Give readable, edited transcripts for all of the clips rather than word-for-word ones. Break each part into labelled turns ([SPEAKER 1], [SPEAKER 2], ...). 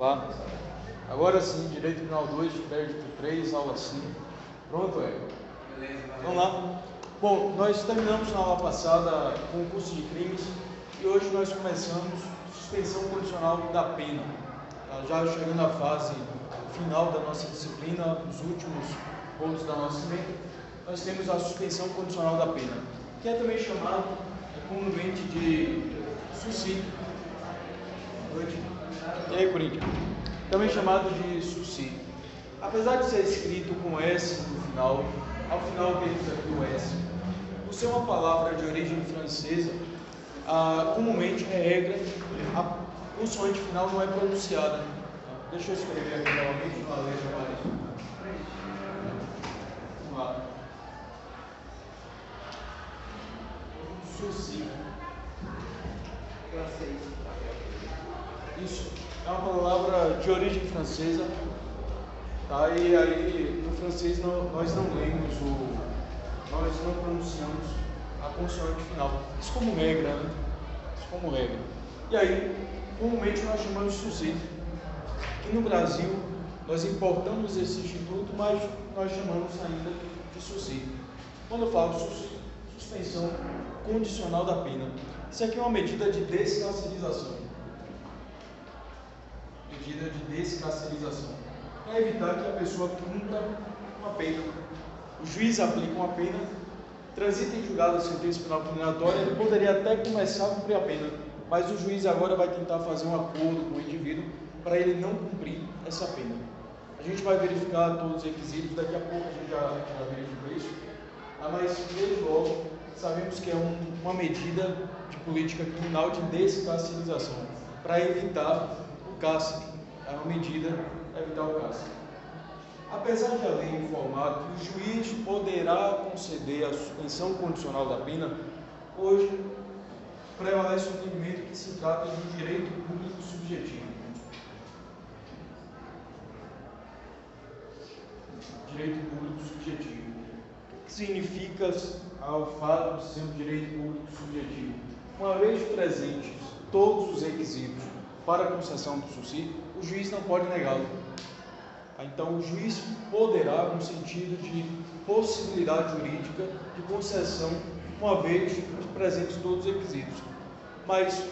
[SPEAKER 1] Lá. Agora sim, Direito Penal 2, crédito 3, aula 5. Pronto,
[SPEAKER 2] Beleza,
[SPEAKER 1] Vamos lá. Bom, nós terminamos na aula passada com o curso de crimes e hoje nós começamos suspensão condicional da pena. Tá? Já chegando à fase final da nossa disciplina, os últimos pontos da nossa disciplina, nós temos a suspensão condicional da pena, que é também chamado comumente de SUSI. E aí, Corinthians? Também chamado de SUSI. Apesar de ser escrito com S no final, ao final temos aqui o S. Por ser uma palavra de origem francesa, comumente, regra, a consoante final não é pronunciada. Deixa eu escrever aqui novamente uma letra mais. Vamos lá. SUSI. Isso é uma palavra de origem francesa, tá? E aí no francês nós não lemos nós não pronunciamos a consoante final. Isso como regra, né? Isso como regra. E aí, comumente nós chamamos de SUSI. Aqui no Brasil nós importamos esse instituto, mas nós chamamos ainda de SUSI. Quando eu falo SUSI, suspensão condicional da pena. Isso aqui é uma medida de descarcerização. Medida de descarcerização, para evitar que a pessoa cumpra uma pena. O juiz aplica uma pena, transita em julgado a sentença penal condenatória, ele poderia até começar a cumprir a pena, mas o juiz agora vai tentar fazer um acordo com o indivíduo para ele não cumprir essa pena. A gente vai verificar todos os requisitos, daqui a pouco a gente já verifica isso, mas desde logo sabemos que é uma medida de política criminal de descarcerização, para evitar o cárcere. É uma medida para evitar o cárcere. Apesar de a lei informar que o juiz poderá conceder a suspensão condicional da pena, hoje prevalece o entendimento que se trata de um direito público subjetivo. Direito público subjetivo. O que significa o fato de ser um direito público subjetivo? Uma vez presentes todos os requisitos para a concessão do SUSI, o juiz não pode negá-lo. Então, o juiz poderá, no sentido de possibilidade jurídica de concessão, uma vez presentes todos os requisitos. Mas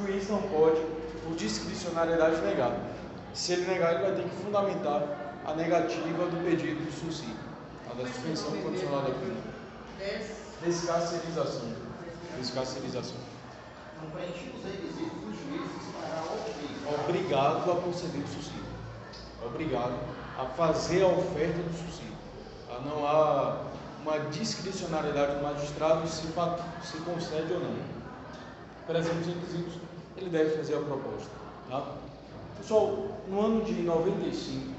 [SPEAKER 1] o juiz não pode, por discricionariedade, negar. Se ele negar, ele vai ter que fundamentar a negativa do pedido do SUSI, da suspensão condicional da pena. Descarcerização. Descarcerização.
[SPEAKER 2] Não preenche os requisitos, o juiz estará
[SPEAKER 1] obrigado a conceder o SUSI. Obrigado a fazer a oferta do SUSI. Não há uma discricionariedade do magistrado se concede ou não. Presentes requisitos, ele deve fazer a proposta. Tá? Pessoal, no ano de 95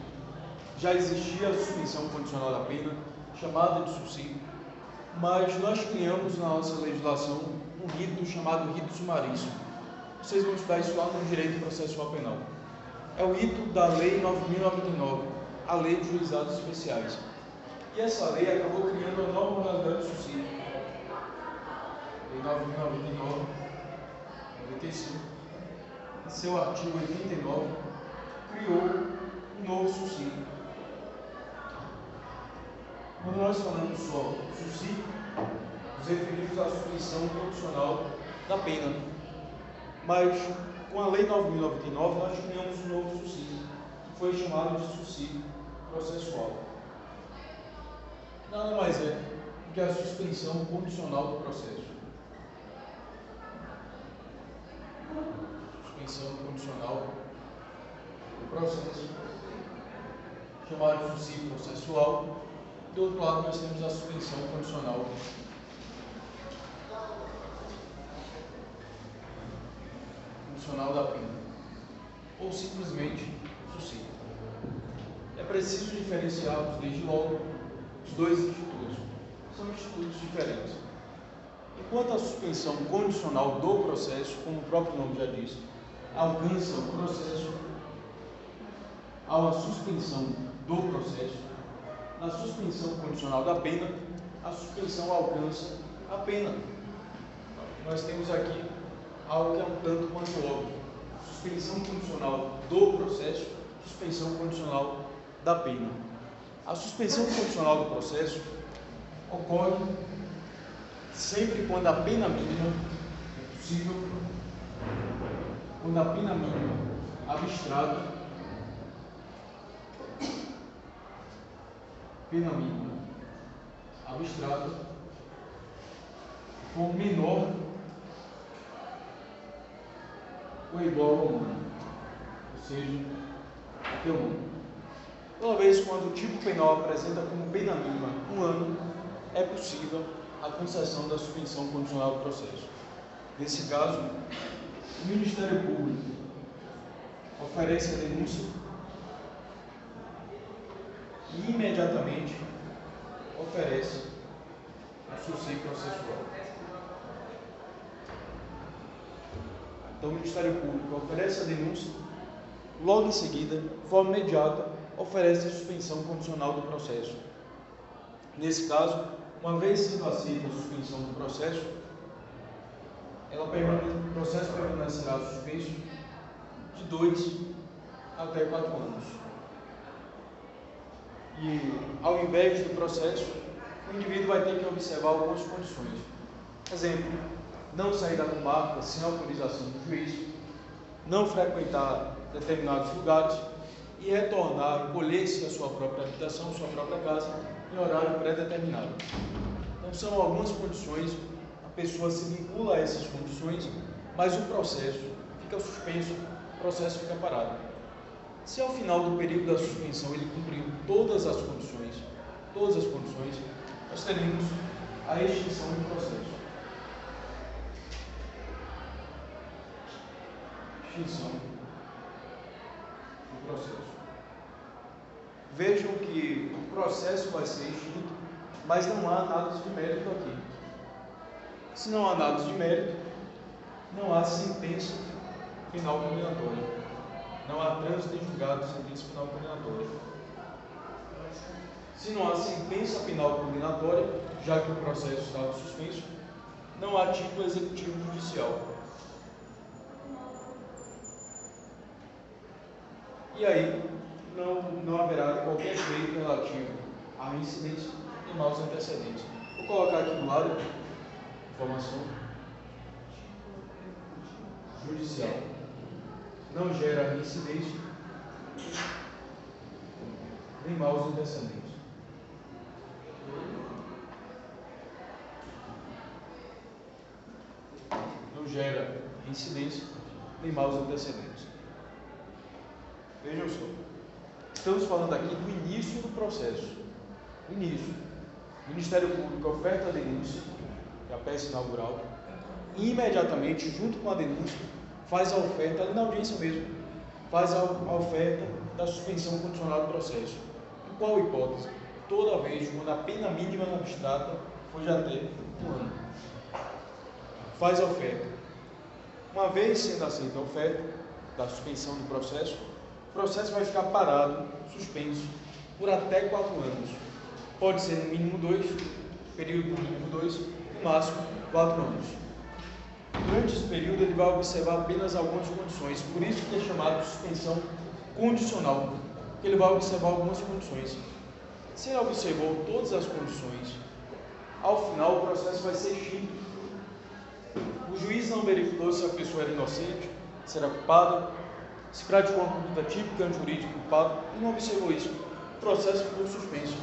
[SPEAKER 1] já existia a suspensão condicional da pena, chamada de SUSI, mas nós criamos na nossa legislação um rito chamado rito sumaríssimo. Vocês vão estudar isso lá no Direito Processual Penal. É o rito da Lei 9.099, a Lei de Juizados Especiais. E essa lei acabou criando a nova modalidade de SUSI. Lei 9.099, 95, em seu artigo 89, criou um novo SUSI. Quando nós falamos só SUSI, nos referimos à suspensão condicional da pena. Mas com a Lei 9.099 nós criamos um novo SUSI, que foi chamado de SUSI processual. Nada mais é do que a suspensão condicional do processo. Suspensão condicional do processo, chamado de SUSI processual. Do outro lado nós temos a suspensão condicional da pena, ou simplesmente SUSI. É preciso diferenciarmos desde logo os dois institutos. São institutos diferentes. Enquanto a suspensão condicional do processo, como o próprio nome já diz, alcança o processo, há uma suspensão do processo. Na suspensão condicional da pena, a suspensão alcança a pena. Nós temos aqui algo que é um tanto quanto óbvio. Suspensão condicional do processo, suspensão condicional da pena. A suspensão condicional do processo ocorre sempre quando a pena mínima é possível, quando a pena mínima abstrata, for menor ou igual ao 1, ou seja, até 1. Toda vez quando o tipo penal apresenta como pena mínima 1 ano, é possível a concessão da suspensão condicional do processo. Nesse caso, o Ministério Público oferece a denúncia e imediatamente oferece o suscílio processual. Então, o Ministério Público oferece a denúncia, logo em seguida, de forma imediata, oferece a suspensão condicional do processo. Nesse caso, uma vez sendo aceita a suspensão do processo, o processo permanecerá suspenso de 2 até 4 anos. E, ao invés do processo, o indivíduo vai ter que observar algumas condições. Exemplo, não sair da comarca sem autorização do juiz, não frequentar determinados lugares e retornar, colher-se a sua própria habitação, sua própria casa, em horário pré-determinado. Então, são algumas condições, a pessoa se vincula a essas condições, mas o processo fica suspenso, o processo fica parado. Se ao final do período da suspensão ele cumpriu todas as condições, nós teremos a extinção do processo. Extinção do processo. Vejam que o processo vai ser extinto, mas não há análise de mérito aqui. Se não há análise de mérito, não há sentença final condenatória. Não há trânsito em julgado de sentença final condenatória. Se não há sentença penal condenatória, já que o processo estava suspenso, não há título executivo judicial. E aí, não haverá qualquer efeito relativo à reincidência e maus antecedentes. Vou colocar aqui do lado informação judicial. Não gera reincidência nem maus antecedentes. Não gera reincidência nem maus antecedentes. Vejam só. Estamos falando aqui do início do processo. Início. O Ministério Público oferta a denúncia, que é a peça inaugural, e imediatamente, junto com a denúncia, faz a oferta, ali na audiência mesmo, faz a oferta da suspensão condicional do processo. Em qual hipótese? Toda vez quando a pena mínima abstrata for de até 1 ano. Faz a oferta. Uma vez sendo aceita a oferta da suspensão do processo, o processo vai ficar parado, suspenso, por até 4 anos. Pode ser no mínimo 2, período no mínimo 2, no máximo 4 anos. Durante esse período, ele vai observar apenas algumas condições, por isso que é chamado de suspensão condicional, porque ele vai observar algumas condições. Se ele observou todas as condições, ao final o processo vai ser extinto. O juiz não verificou se a pessoa era inocente, se era culpada, se praticou uma conduta típica antijurídica culpado, e não observou isso. O processo ficou suspenso.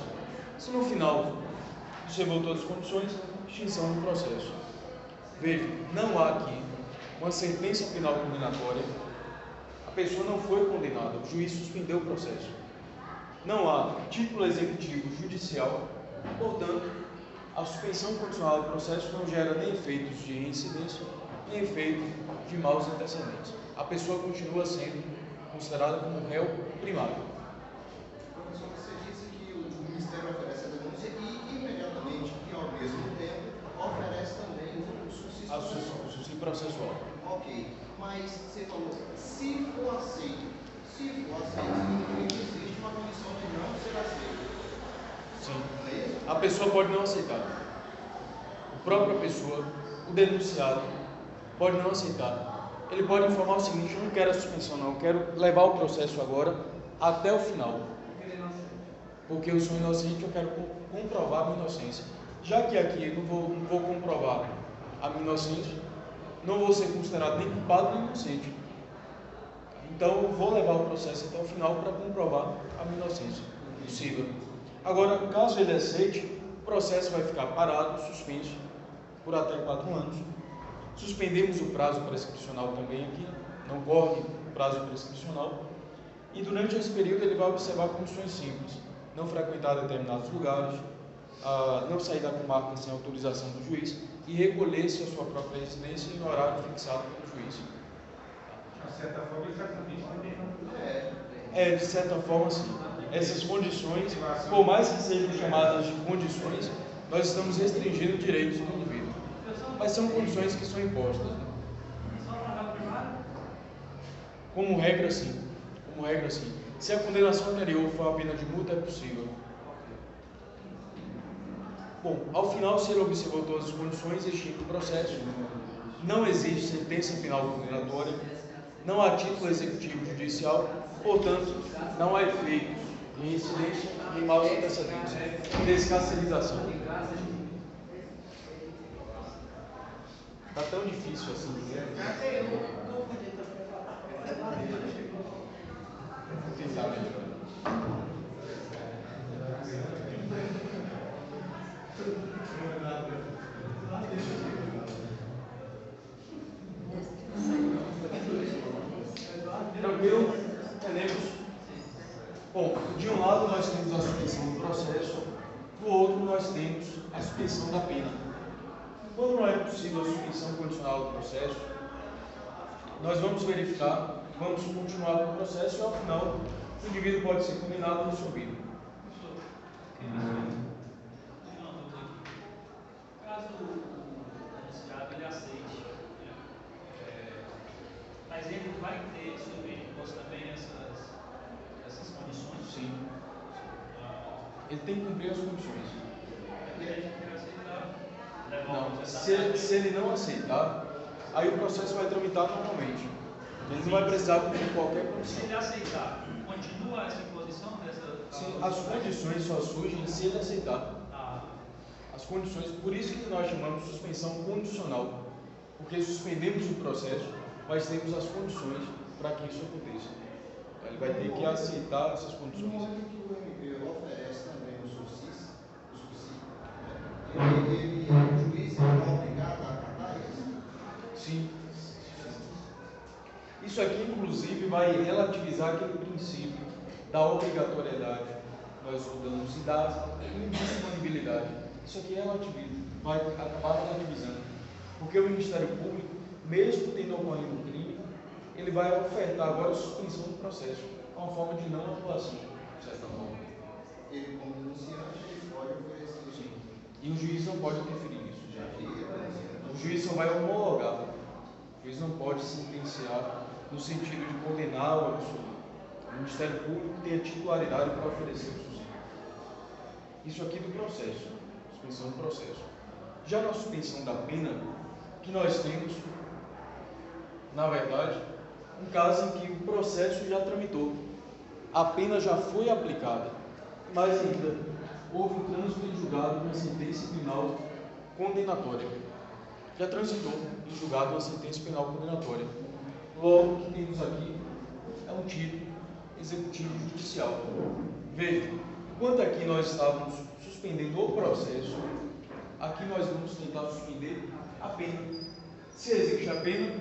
[SPEAKER 1] Se no final observou todas as condições, extinção do processo. Veja, não há aqui uma sentença penal condenatória, a pessoa não foi condenada, o juiz suspendeu o processo. Não há título executivo judicial, portanto, a suspensão condicional do processo não gera nem efeitos de reincidência, nem efeito de maus antecedentes. A pessoa continua sendo considerada como réu primário.
[SPEAKER 2] Professor, você disse que o Ministério oferece a denúncia e imediatamente, e ao mesmo tempo, oferece também o suscílio
[SPEAKER 1] processual.
[SPEAKER 2] Ok, mas você falou, se for aceito, significa que existe uma condição de não ser aceito.
[SPEAKER 1] Sim.
[SPEAKER 2] É isso?
[SPEAKER 1] A pessoa pode não aceitar. A própria pessoa, o denunciado, pode não aceitar. ele pode informar o seguinte: eu não quero a suspensão não, eu quero levar o processo agora até o final, porque eu sou inocente, eu quero comprovar a minha inocência. Já que aqui eu não vou comprovar a minha inocência, não vou ser considerado nem culpado nem inocente. Então eu vou levar o processo até o final para comprovar a minha inocência possível. Agora, caso ele aceite, o processo vai ficar parado, suspenso por até 4 anos. Suspendemos o prazo prescricional também aqui, não corre o prazo prescricional. E durante esse período ele vai observar condições simples: não frequentar determinados lugares, não sair da comarca sem autorização do juiz e recolher-se à sua própria residência em horário fixado pelo juiz.
[SPEAKER 3] De certa forma, ele está cumprindo também.
[SPEAKER 1] De certa forma, sim. Essas condições, por mais que sejam chamadas de condições, nós estamos restringindo direitos do indivíduo. Mas são condições que são impostas. Né? Como regra, sim. Como regra, sim. Se a condenação anterior for a pena de multa, é possível. Bom, ao final, se ele observou todas as condições, extingue o processo. Não existe sentença penal condenatória, não há título executivo judicial, portanto, não há efeitos de incidência nem maus antecedentes, descarcerização. Está tão difícil assim. Vou tentar melhorar. Tranquilo? Entendemos? Bom, de um lado nós temos a suspensão do processo, do outro nós temos a suspensão da pena. Quando não é possível a suspensão condicional do processo, nós vamos verificar, vamos continuar com o processo e ao final o indivíduo pode ser condenado ou absolvido.
[SPEAKER 4] Caso o denunciado ele aceite, mas ele vai ter sobre imposto também essas condições?
[SPEAKER 1] Sim. Ele tem que cumprir as condições. Não, se ele não aceitar, aí o processo vai tramitar normalmente. Ele não vai precisar cumprir qualquer condição.
[SPEAKER 4] Se ele aceitar, continua essa imposição dessa?
[SPEAKER 1] Sim, as condições só surgem se ele aceitar. As condições, por isso que nós chamamos de suspensão condicional, porque suspendemos o processo, mas temos as condições para que isso aconteça. Então, ele vai ter que aceitar essas condições.
[SPEAKER 2] No momento que o MP oferece também o subsídio, o juiz está obrigado a acatar isso?
[SPEAKER 1] Sim. Isso aqui, inclusive, vai relativizar aquele princípio da obrigatoriedade. Nós estudamos e da indisponibilidade. Isso aqui é relativiza, vai acabar relativizando. Porque o Ministério Público, mesmo tendo ocorrido um crime, ele vai ofertar agora a suspensão do processo. É uma forma de não atuação, de certa forma.
[SPEAKER 2] Ele, como denunciante, ele pode oferecer.
[SPEAKER 1] Sim. E o juiz não pode interferir nisso. O juiz só vai homologar. O juiz não pode sentenciar no sentido de condenar ou absolver. O Ministério Público tem a titularidade para oferecer o subsídio. Isso aqui do processo, suspensão do processo. Já na suspensão da pena, que nós temos, na verdade, um caso em que o processo já tramitou, a pena já foi aplicada, mas ainda houve um trânsito em julgado de uma sentença penal condenatória. Já transitou em julgado uma sentença penal condenatória. Logo, o que temos aqui é um título executivo judicial. Veja, enquanto aqui nós estávamos suspendendo o processo, aqui nós vamos tentar suspender a pena. Se existe a pena,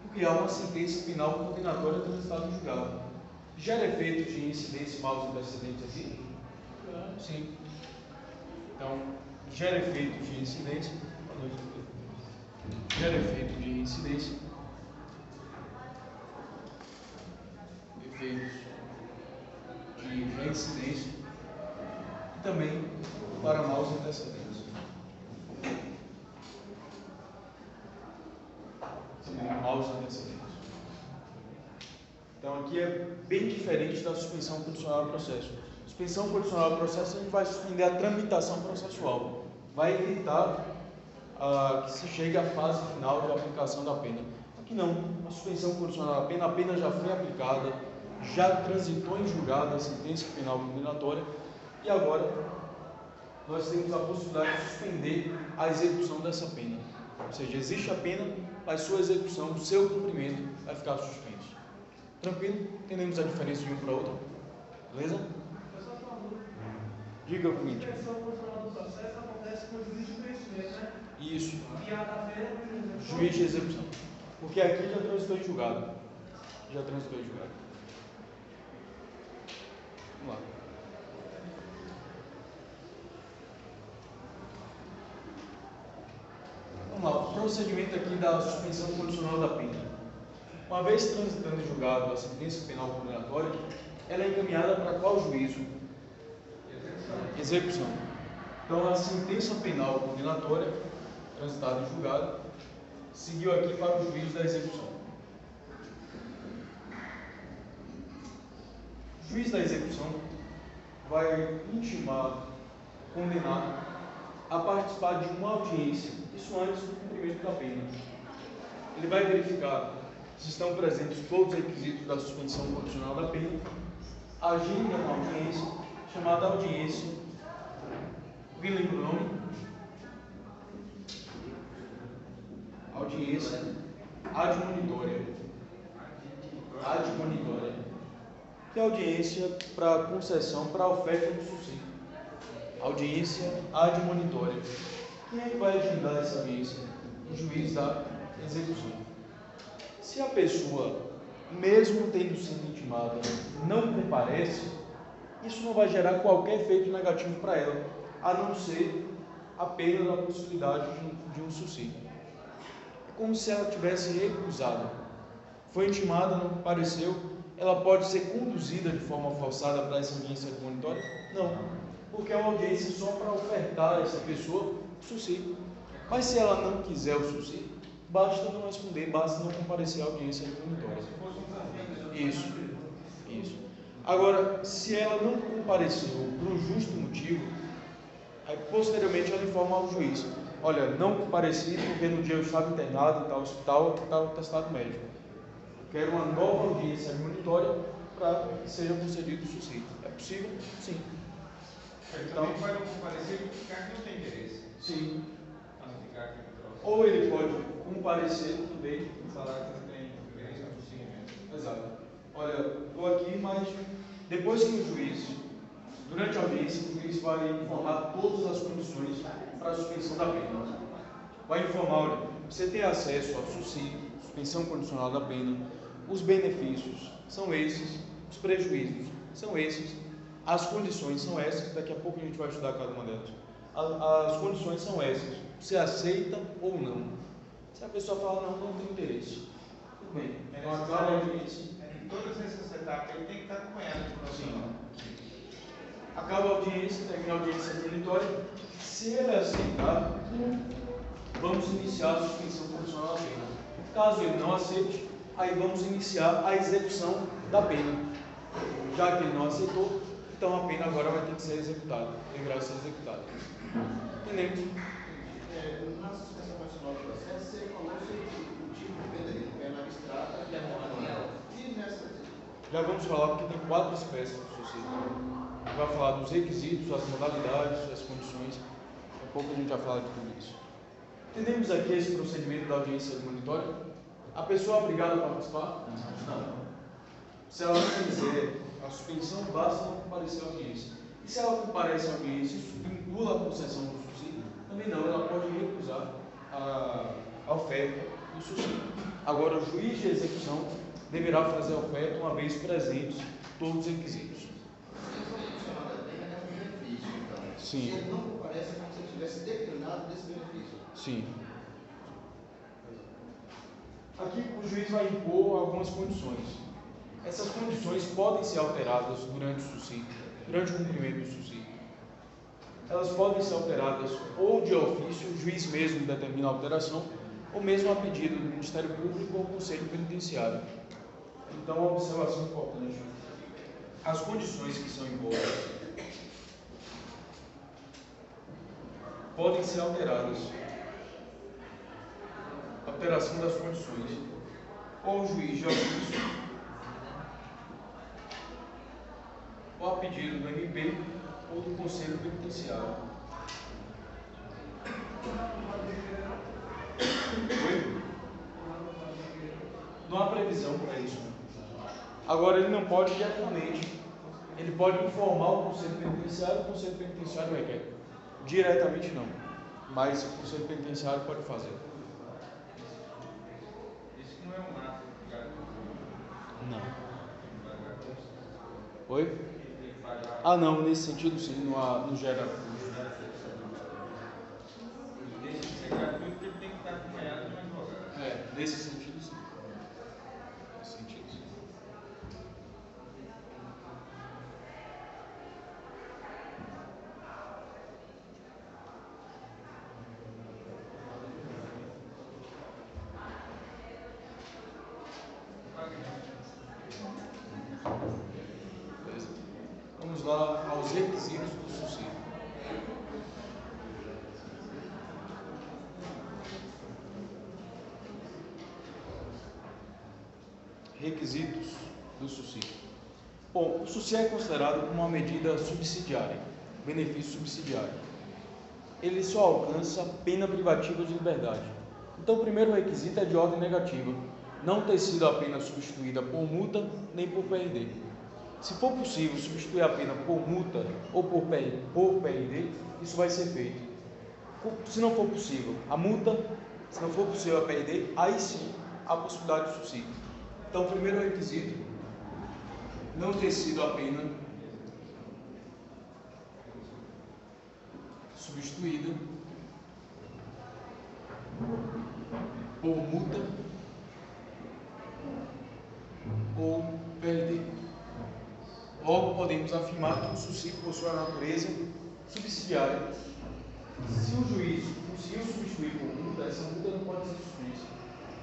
[SPEAKER 1] porque há uma sentença penal condenatória transitada em julgado. Gera efeito de incidência e maus antecedentes aqui? Sim. Então, gera efeito de incidência. Gera efeito de incidência. Efeitos de reincidência. E também para maus antecedentes. Maus antecedentes. Então aqui é bem diferente da suspensão condicional do processo. Suspensão condicional do processo, a gente vai suspender a tramitação processual. Vai evitar que se chegue à fase final de aplicação da pena. que não, a suspensão condicional da pena apenas já foi aplicada, já transitou em julgado a sentença penal condenatória e agora nós temos a possibilidade de suspender a execução dessa pena. Ou seja, existe a pena, mas sua execução, seu cumprimento vai ficar suspenso. Tranquilo? Entendemos a diferença de um para outro? Beleza? Diga o seguinte.
[SPEAKER 5] A suspensão condicional do processo acontece com o juiz de conhecimento, né?
[SPEAKER 1] Isso.
[SPEAKER 5] E a da pena com o juiz.
[SPEAKER 1] Juiz de execução. Porque aqui já transitou em julgado. Já transitou em julgado. Vamos lá. Vamos lá, o procedimento aqui da suspensão condicional da pena. Uma vez transitando em julgado a sentença penal condenatória, ela é encaminhada para qual juízo? Execução. Então, a sentença penal condenatória, transitada em julgado, seguiu aqui para o juízo da execução. O juiz da execução vai intimar o condenado a participar de uma audiência, isso antes do cumprimento da pena. Ele vai verificar se estão presentes todos os requisitos da suspensão condicional da pena, agenda uma audiência, chamada audiência, alguém lembra o nome? Audiência admonitória. Admonitória. Que é audiência para concessão, para oferta do subsídio. Audiência admonitória. Quem é que vai agendar essa audiência? O juiz da execução. Se a pessoa, mesmo tendo sido intimada, não comparece, isso não vai gerar qualquer efeito negativo para ela, a não ser a perda da possibilidade de um subsídio. É como se ela tivesse recusado. Foi intimada, não compareceu, ela pode ser conduzida de forma forçada para essa audiência admonitória? Não, porque é uma audiência só para ofertar a essa pessoa o subsídio. Mas se ela não quiser o subsídio, basta não responder, basta não comparecer à audiência admonitória. Isso. Agora, se ela não compareceu por um justo motivo, aí posteriormente ela informa ao juiz: olha, não compareci porque no dia eu estava internado em tal hospital, tal atestado médico. Quero uma nova audiência admonitória para que seja concedido o subsídio. É possível? Sim.
[SPEAKER 3] Ele também pode não comparecer e ficar que não tem interesse.
[SPEAKER 1] Sim.
[SPEAKER 3] Ou
[SPEAKER 1] Ou ele pode comparecer também
[SPEAKER 3] e falar que não tem interesse no prosseguimento.
[SPEAKER 1] Exato. Olha, estou aqui, mas depois que o juiz, durante a audiência, o juiz vai informar todas as condições para a suspensão da pena. Vai informar, olha, você tem acesso ao subsídio, suspensão condicional da pena, os benefícios são esses, os prejuízos são esses, as condições são essas, daqui a pouco a gente vai estudar cada uma delas. As condições são essas, você aceita ou não. Se a pessoa fala não tem interesse, tudo bem, então acaba a audiência.
[SPEAKER 3] Todas essas etapas ele tem que estar acompanhado de profissional.
[SPEAKER 1] Acaba a audiência, termina a audiência admonitória. Se ele aceitar, vamos iniciar a suspensão condicional da pena. Caso ele não aceite, aí vamos iniciar a execução da pena. Já que ele não aceitou, então a pena agora vai ter que ser executada, deverá ser executada. Entendeu?
[SPEAKER 2] Na suspensão condicional do processo, você falou sobre o tipo de pena ali, pena abstrata e a moral. E nessa?
[SPEAKER 1] Já vamos falar porque tem 4 espécies de subsídio. Vai falar dos requisitos, as modalidades, as condições. Daqui a pouco a gente vai falar de tudo isso. Entendemos aqui esse procedimento da audiência admonitória? A pessoa é obrigada a participar? Não. Se ela não quiser a suspensão, basta não comparecer à audiência. E se ela comparece à audiência, isso vincula a concessão do subsídio? Também não, ela pode recusar a oferta do subsídio. Agora, o juiz de execução deverá fazer a oferta uma vez presentes todos os requisitos. Sim.
[SPEAKER 2] Se ele não comparece, é como se ele tivesse declinado desse benefício.
[SPEAKER 1] Sim. Aqui o juiz vai impor algumas condições. Essas condições podem ser alteradas durante o subsídio, durante o cumprimento do subsídio. Elas podem ser alteradas ou de ofício, o juiz mesmo determina a alteração, ou mesmo a pedido do Ministério Público ou Conselho Penitenciário. Então, uma observação importante. As condições que são impostas podem ser alteradas. Alteração das condições. ou o juiz de ofício, ou a pedido do MP ou do Conselho Penitenciário. Oi? Não há previsão para isso. Agora, ele não pode diretamente. Ele pode informar o Conselho Penitenciário requer. Diretamente não. Mas o Conselho Penitenciário pode fazer.
[SPEAKER 3] Isso não é um ato,
[SPEAKER 1] não. Oi? Ah, não, nesse sentido sim, não gera custo.
[SPEAKER 3] Deixa de ser gratuito porque ele tem que estar acompanhado de um advogado.
[SPEAKER 1] Nesse sentido sim. Nesse sentido sim. Vamos lá aos requisitos do suicídio. Requisitos do suicídio. Bom, o suicídio é considerado como uma medida subsidiária, benefício subsidiário. Ele só alcança pena privativa de liberdade. Então, o primeiro requisito é de ordem negativa, não ter sido a pena substituída por multa nem por PRD. Se for possível substituir a pena por multa ou por PRD, isso vai ser feito. Se não for possível a multa, se não for possível a PRD, aí sim há possibilidade de suicídio. Então, o primeiro requisito, não ter sido a pena substituída por multa ou PRD. Logo, podemos afirmar que o suicídio possui a natureza subsidiária. Se o juiz conseguiu substituir por multa, essa multa não pode ser suspensa.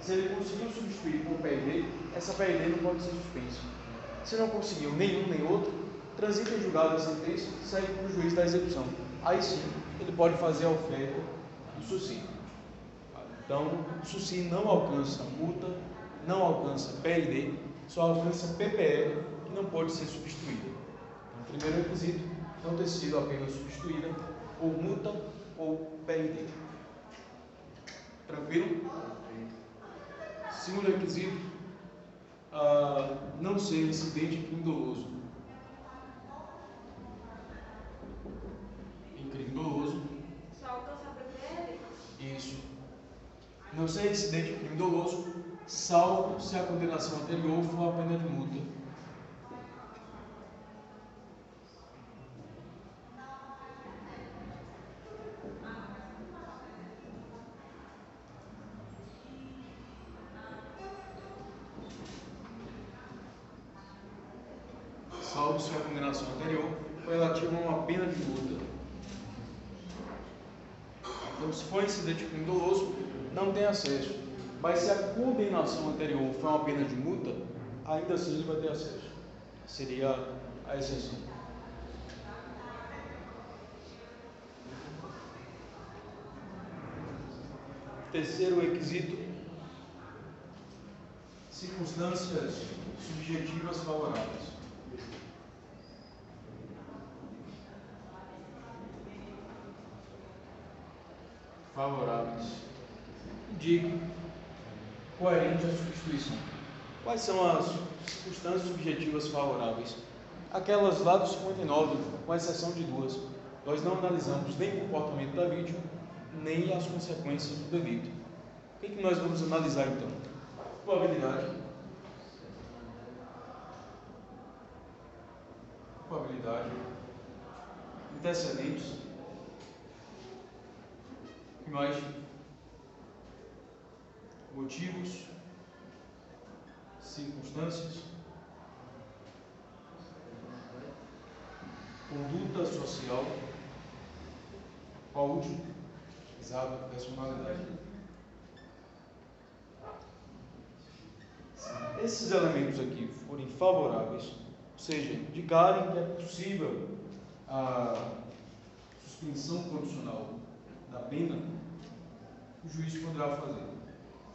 [SPEAKER 1] Se ele conseguiu substituir por PRD, essa PRD não pode ser suspensa. Se não conseguiu nenhum nem outro, transita em julgado a sentença e segue para o juiz da execução. Aí sim, ele pode fazer a oferta do suicídio. Então, o suicídio não alcança multa, não alcança PRD, só alcança PPR, que não pode ser substituída. Então, o primeiro requisito, não ter sido apenas substituída por multa ou PRD. Tranquilo? Segundo requisito, não ser incidente em crime doloso. Em crime doloso.
[SPEAKER 6] Só alcança PPR?
[SPEAKER 1] Isso. Não ser incidente em crime doloso, salvo se a condenação anterior for a pena de multa. Salvo se a condenação anterior foi relativa a uma pena de multa. Então, se for incidente de crime doloso, não tem acesso. Mas se a condenação anterior foi uma pena de multa, ainda assim ele vai ter acesso. Seria a exceção. Terceiro requisito, circunstâncias subjetivas favoráveis. Indique coerente à substituição. Quais são as circunstâncias subjetivas favoráveis? Aquelas lá do 59, com exceção de duas. Nós não analisamos nem o comportamento da vítima, nem as consequências do delito. O que nós vamos analisar então? Probabilidade, antecedentes, e mais motivos, circunstâncias, conduta social, qual último? Exato, personalidade. Se esses elementos aqui forem favoráveis, ou seja, indicarem que é possível a suspensão condicional da pena, o juiz poderá fazer.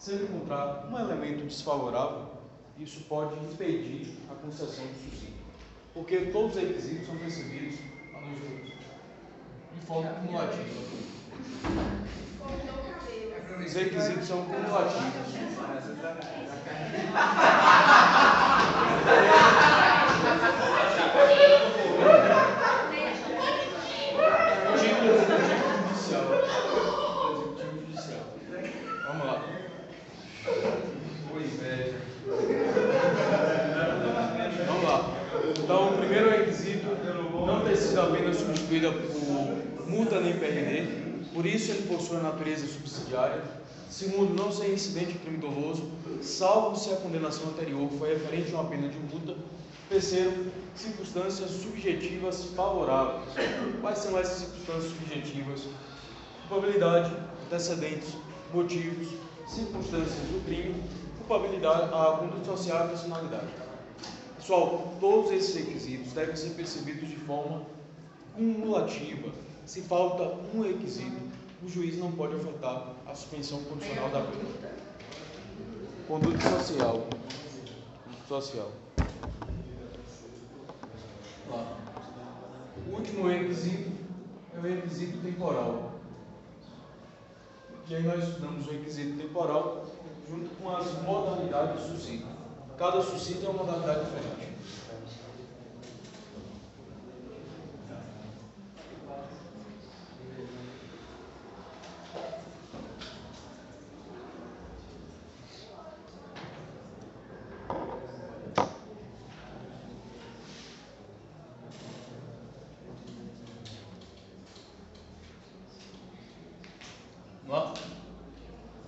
[SPEAKER 1] se ele encontrar um elemento desfavorável, isso pode impedir a concessão do subsídio, porque todos os requisitos são percebidos de forma cumulativa. Os requisitos são cumulativos. Vamos lá. Vamos lá. Então, o primeiro requisito não ter sido apenas substituída por multa nem PRD, por isso ele possui a natureza subsidiária. Segundo, não ser incidente de crime doloso, salvo se a condenação anterior foi referente a uma pena de multa. Terceiro, circunstâncias subjetivas favoráveis. Quais são essas circunstâncias subjetivas? Culpabilidade, antecedentes, motivos, circunstâncias do crime, culpabilidade, a conduta social e a personalidade. Pessoal, todos esses requisitos devem ser percebidos de forma cumulativa. Se falta um requisito, o juiz não pode ofertar a suspensão condicional da pena. Conduta social. Lá. O último requisito é o requisito temporal. E aí nós estudamos o requisito temporal junto com as modalidades do subsídio. Cada subsídio é uma modalidade diferente.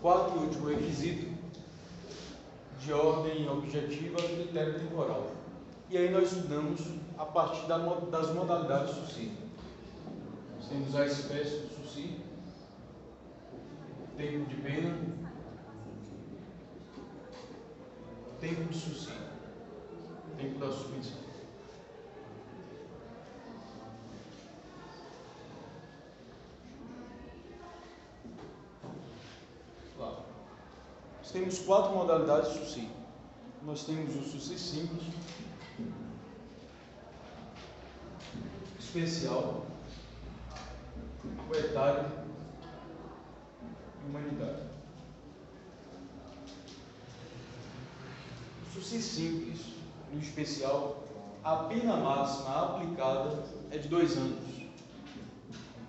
[SPEAKER 1] Quarto e último requisito, de ordem objetiva, critério temporal. E aí nós estudamos a partir das modalidades do subsídio. Nós temos a espécie do subsídio, tempo de pena, tempo de subsídio, tempo da suspensão. Nós temos 4 modalidades de subsídio. Nós temos o subsídio simples, especial, o etário e o humanitário. O subsídio simples e o especial, a pena máxima aplicada é de 2 anos.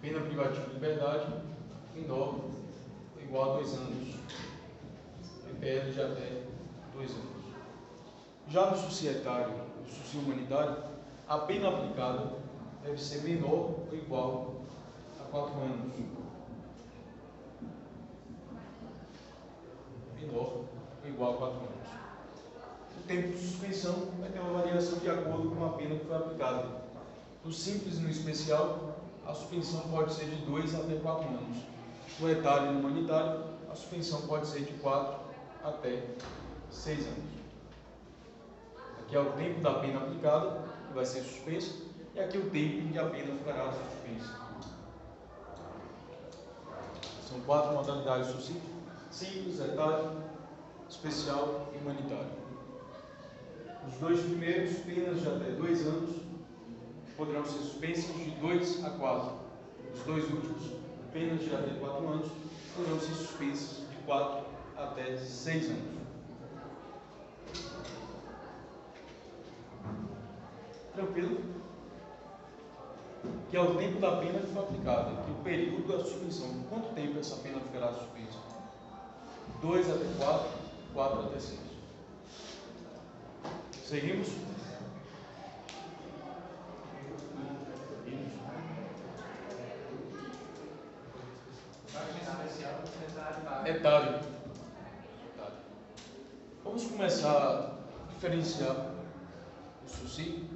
[SPEAKER 1] Pena privativa de liberdade, menor ou igual a 2 anos. PL de até 2 anos. Já no societário, no subsídio humanitário, a pena aplicada deve ser menor ou igual a 4 anos. Menor ou igual a 4 anos. O tempo de suspensão vai ter uma variação de acordo com a pena que foi aplicada. No simples e no especial, a suspensão pode ser de 2 até 4 anos. No etário e no humanitário, a suspensão pode ser de 4 até 6 anos. Aqui é o tempo da pena aplicada, que vai ser suspensa, e aqui o tempo em que a pena ficará suspensa. São 4 modalidades de subsídio: simples, etário, especial e humanitário. Os 2 primeiros, penas de até 2 anos, poderão ser suspensas de 2 a 4. Os 2 últimos, penas de até 4 anos, poderão ser suspensas de 4 até 6 anos. Tranquilo? Que é o tempo da pena que foi aplicada, que o período da suspensão. Quanto tempo essa pena ficará suspensa? 2 até 4, 4 até 6. Seguimos? Etário. Vamos começar a diferenciar o subsídio.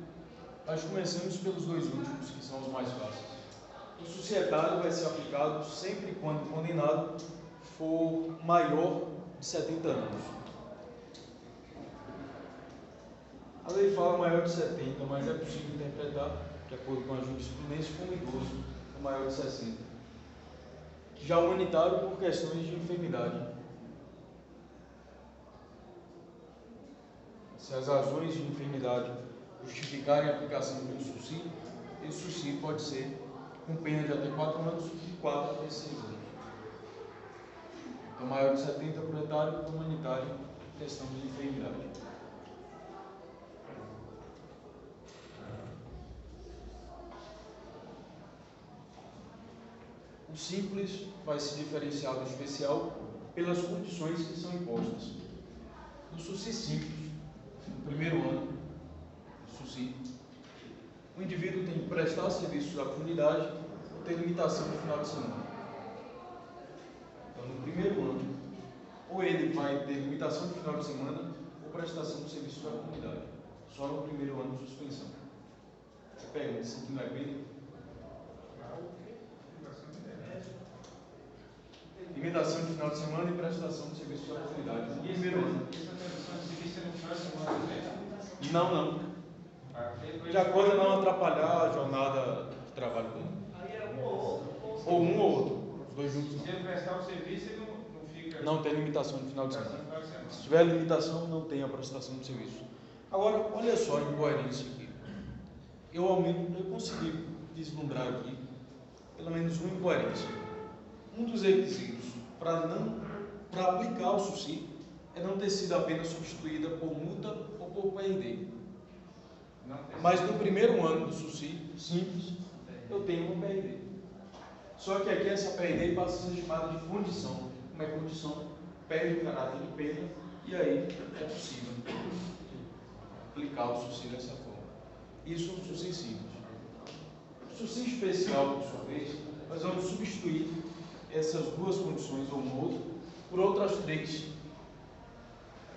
[SPEAKER 1] Nós começamos pelos 2 últimos, que são os mais fáceis. O societário vai ser aplicado sempre quando o condenado for maior de 70 anos. A lei fala maior de 70, mas é possível interpretar, de acordo com a jurisprudência, como idoso ou maior de 60. Já o humanitário por questões de enfermidade. Se as razões de enfermidade justificarem a aplicação de um SUSI, esse SUSI pode ser com pena de até 4 anos e de 4 até 6 anos. Então, maior de 70 por etário e humanitário, questão de enfermidade. O simples vai se diferenciar do especial pelas condições que são impostas. No SUSI simples, no primeiro ano do SUSI, o indivíduo tem que prestar serviços à comunidade ou ter limitação no final de semana. Então, no primeiro ano, ou ele vai ter limitação no final de semana ou prestação de serviços à comunidade. Só no primeiro ano de suspensão. Pergunta, isso aqui não é bem? Limitação de final de semana e prestação de serviços à comunidade. No primeiro ano.
[SPEAKER 3] Essa tradução de serviço é no final de semana, né?
[SPEAKER 1] Não. De acordo a não atrapalhar a jornada de trabalho dele.
[SPEAKER 5] Aí é um ou outro.
[SPEAKER 1] Ou um ou outro. Os dois juntos.
[SPEAKER 3] Se ele prestar o serviço, ele não fica.
[SPEAKER 1] Não tem limitação no final de semana.
[SPEAKER 3] Final de semana.
[SPEAKER 1] Se tiver limitação, não tem a prestação de serviço. Agora, olha só a incoerência aqui. Eu consegui vislumbrar aqui pelo menos uma incoerência. Um dos requisitos para aplicar o SUSI é não ter sido apenas substituída por multa ou por PRD. Mas no primeiro ano do SUSI simples, eu tenho uma PRD. Só que aqui essa PRD passa a ser chamada de condição. Como é condição, perde o caráter de pena e aí é possível aplicar o SUSI dessa forma. Isso no SUSI simples. O SUSI especial, por sua vez, nós vamos substituir essas duas condições ou uma outra por outras 3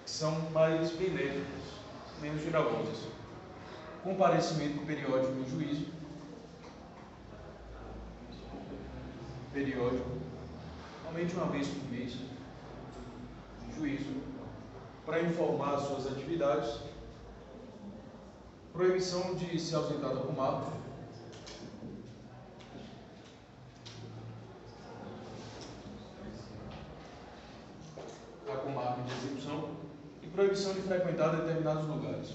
[SPEAKER 1] que são mais benéficas, menos gravosas. Comparecimento periódico no juízo, normalmente uma vez por mês, no juízo, para informar as suas atividades, proibição de se ausentar da comarca, da comarca de execução e proibição de frequentar determinados lugares.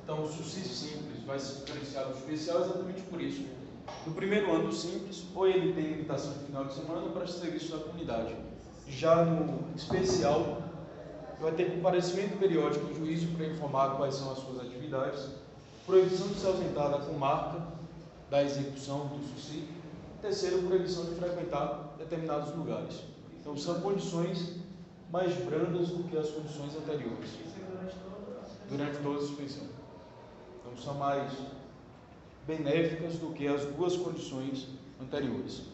[SPEAKER 1] Então, o SUSI simples vai se diferenciar do especial exatamente por isso. No primeiro ano do simples, ou ele tem limitação de final de semana ou presta serviço à comunidade. Já no especial, vai ter comparecimento periódico ao juízo para informar quais são as suas atividades, proibição de se ausentar da comarca da execução do SUSI, terceiro, proibição de frequentar determinados lugares. Então, são condições mais brandas do que as condições anteriores, durante toda a suspensão. Então, são mais benéficas do que as duas condições anteriores.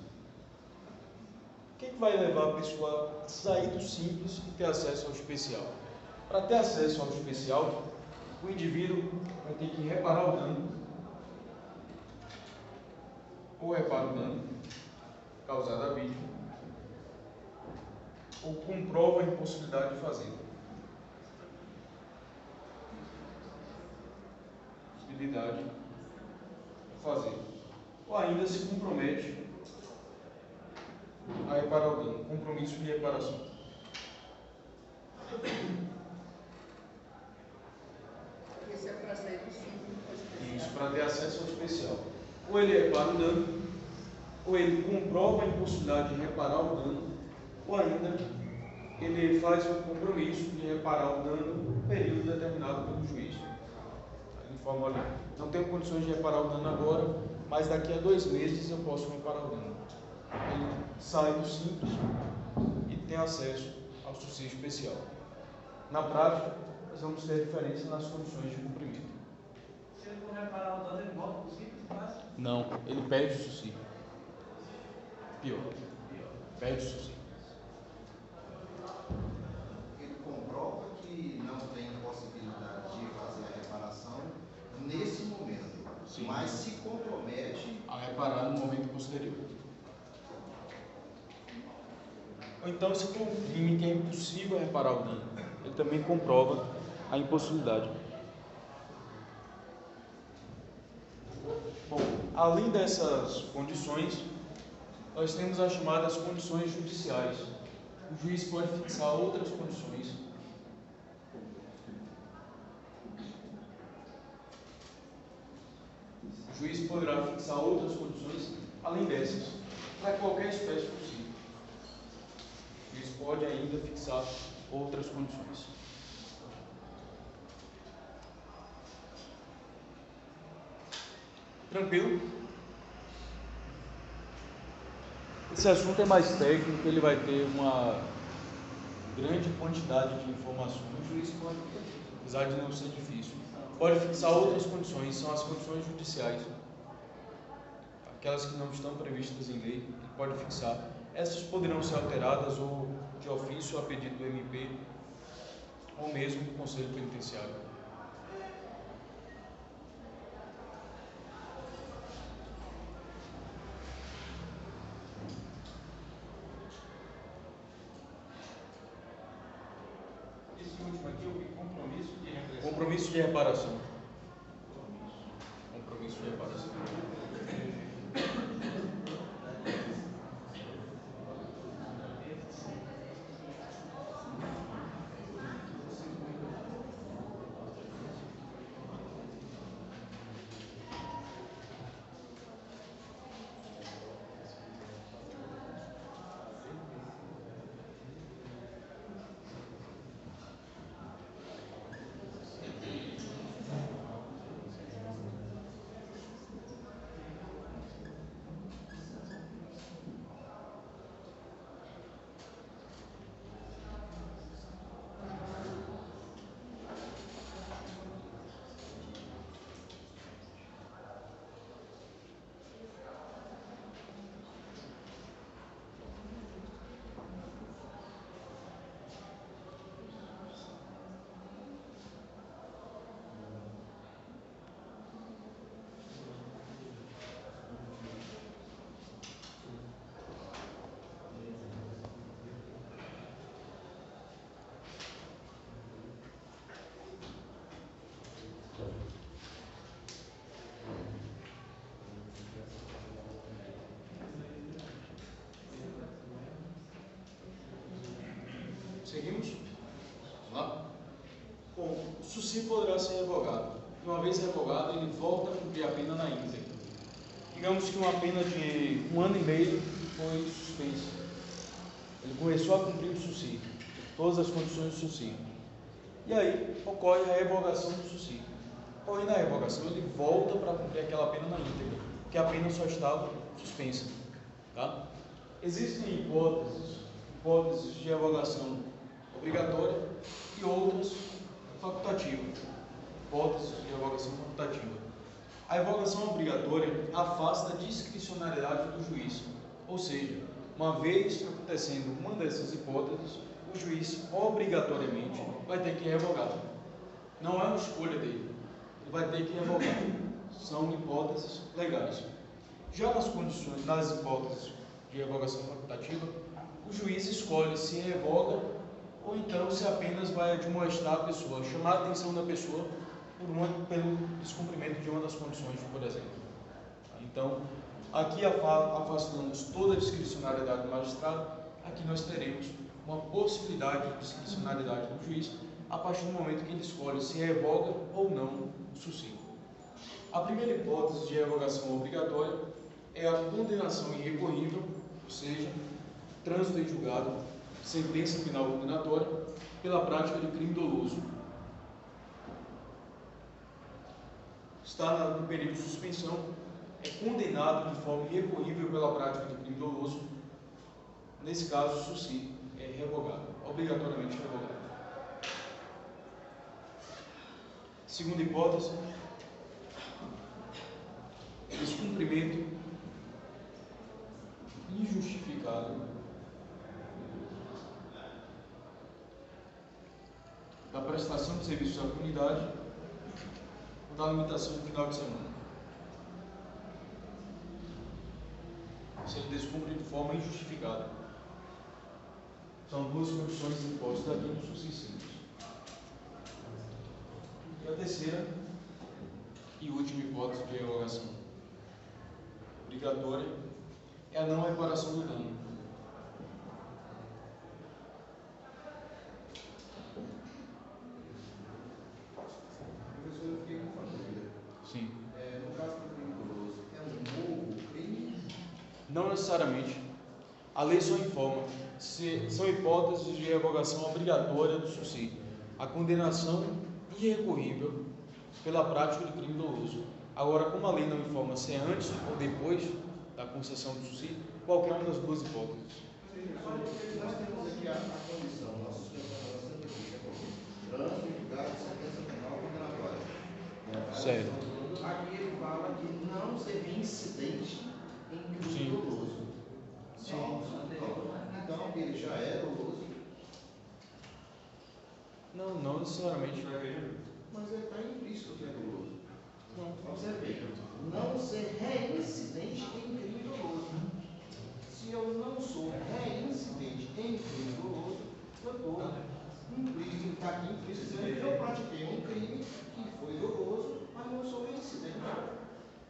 [SPEAKER 1] O que vai levar a pessoa a sair do simples e ter acesso ao especial? Para ter acesso ao especial, o indivíduo vai ter que reparar o dano, ou repara o dano causado à vítima, ou comprova a impossibilidade de fazer. Possibilidade de fazer. Ou ainda se compromete a reparar o dano, compromisso de reparação.
[SPEAKER 7] Isso é para sair do simples.
[SPEAKER 1] Isso, para ter acesso ao especial. Ou ele repara o dano, ou ele comprova a impossibilidade de reparar o dano, ou ainda ele faz um compromisso de reparar o dano no período determinado pelo juiz. Ele informa, olha, não tenho condições de reparar o dano agora, mas daqui a 2 meses eu posso reparar o dano. Ele sai do simples e tem acesso ao SUSI especial. Na prática, nós vamos ter diferença nas condições de cumprimento.
[SPEAKER 5] Se ele for reparar o dano, ele volta para o simples, mas...
[SPEAKER 1] Não, ele perde o SUSI. Pior. Perde o SUSI.
[SPEAKER 2] Ele comprova que não tem possibilidade de fazer a reparação nesse momento,
[SPEAKER 1] Sim.
[SPEAKER 2] Mas se compromete
[SPEAKER 1] A reparar no momento posterior. Ou então, se for um crime que é impossível reparar o dano, ele também comprova a impossibilidade. Bom, além dessas condições, nós temos as chamadas condições judiciais. O juiz pode fixar outras condições. O juiz poderá fixar outras condições além dessas, para qualquer espécie possível. O juiz pode ainda fixar outras condições. Tranquilo? Esse assunto é mais técnico, ele vai ter uma grande quantidade de informações. O juiz pode, apesar de não ser difícil, pode fixar outras condições, são as condições judiciais. Aquelas que não estão previstas em lei, ele pode fixar. Essas poderão ser alteradas ou de ofício a pedido do MP ou mesmo do Conselho Penitenciário.
[SPEAKER 3] Esse último aqui, o compromisso de repressão.
[SPEAKER 1] Compromisso de reparação. Compromisso de reparação. Seguimos? Vamos lá? Bom, o SUSI poderá ser revogado. Uma vez revogado, ele volta a cumprir a pena na íntegra. Digamos que uma pena de 1 ano e meio foi suspensa. Ele começou a cumprir o SUSI, todas as condições do SUSI. E aí ocorre a revogação do SUSI. Ocorrendo a revogação, ele volta para cumprir aquela pena na íntegra, porque a pena só estava suspensa. Tá? Existem hipóteses de revogação obrigatória e outras facultativas. Hipóteses de revogação facultativa. A revogação obrigatória afasta a discricionariedade do juiz, ou seja, uma vez acontecendo uma dessas hipóteses, o juiz obrigatoriamente vai ter que revogar. Não é uma escolha dele, ele vai ter que revogar. São hipóteses legais. Já nas hipóteses de revogação facultativa, o juiz escolhe se revoga ou então se apenas vai admoestar a pessoa, chamar a atenção da pessoa pelo descumprimento de uma das condições, por exemplo. Então, aqui afastamos toda a discricionariedade do magistrado, aqui nós teremos uma possibilidade de discricionariedade do juiz a partir do momento que ele escolhe se revoga ou não o SUSI. A primeira hipótese de revogação obrigatória é a condenação irrecorrível, ou seja, trânsito em julgado, sentença penal condenatória, pela prática de crime doloso. Está no período de suspensão, é condenado de forma irrecorrível pela prática de crime doloso. Nesse caso, o SUSI é revogado, obrigatoriamente revogado. Segunda hipótese, descumprimento injustificado da prestação de serviços à comunidade ou da limitação do final de semana. Se ele descumpre de forma injustificada. São duas condições impostas aqui no SUSI simples. E a terceira e última hipótese de revogação obrigatória é a não reparação do dano.
[SPEAKER 2] Professor, eu fiquei com uma dúvida.
[SPEAKER 1] Sim.
[SPEAKER 2] No caso do crime doloso, é um novo crime?
[SPEAKER 1] Não necessariamente. A lei só informa se são hipóteses de revogação obrigatória do suicídio. A condenação irrecorrível pela prática de crime doloso. Agora, como a lei não informa se é antes ou depois da concessão do suicídio, qualquer uma das duas hipóteses.
[SPEAKER 2] Nós temos aqui a condição, nossa suspensão trânsito, julgado, sentença penal condenatória.
[SPEAKER 1] Certo.
[SPEAKER 2] Aqui ele fala que não ser reincidente em crime
[SPEAKER 1] Sim.
[SPEAKER 2] doloso.
[SPEAKER 1] Sim.
[SPEAKER 2] Então, ele já é doloso,
[SPEAKER 1] Não necessariamente.
[SPEAKER 2] mas ele está implícito que é doloso.
[SPEAKER 1] Não.
[SPEAKER 2] Observei, não ser reincidente em crime doloso. Se eu não sou reincidente em crime doloso, eu estou implícito, está aqui implícito dizendo que eu pratiquei um crime que foi doloso, mas não sou reincidente.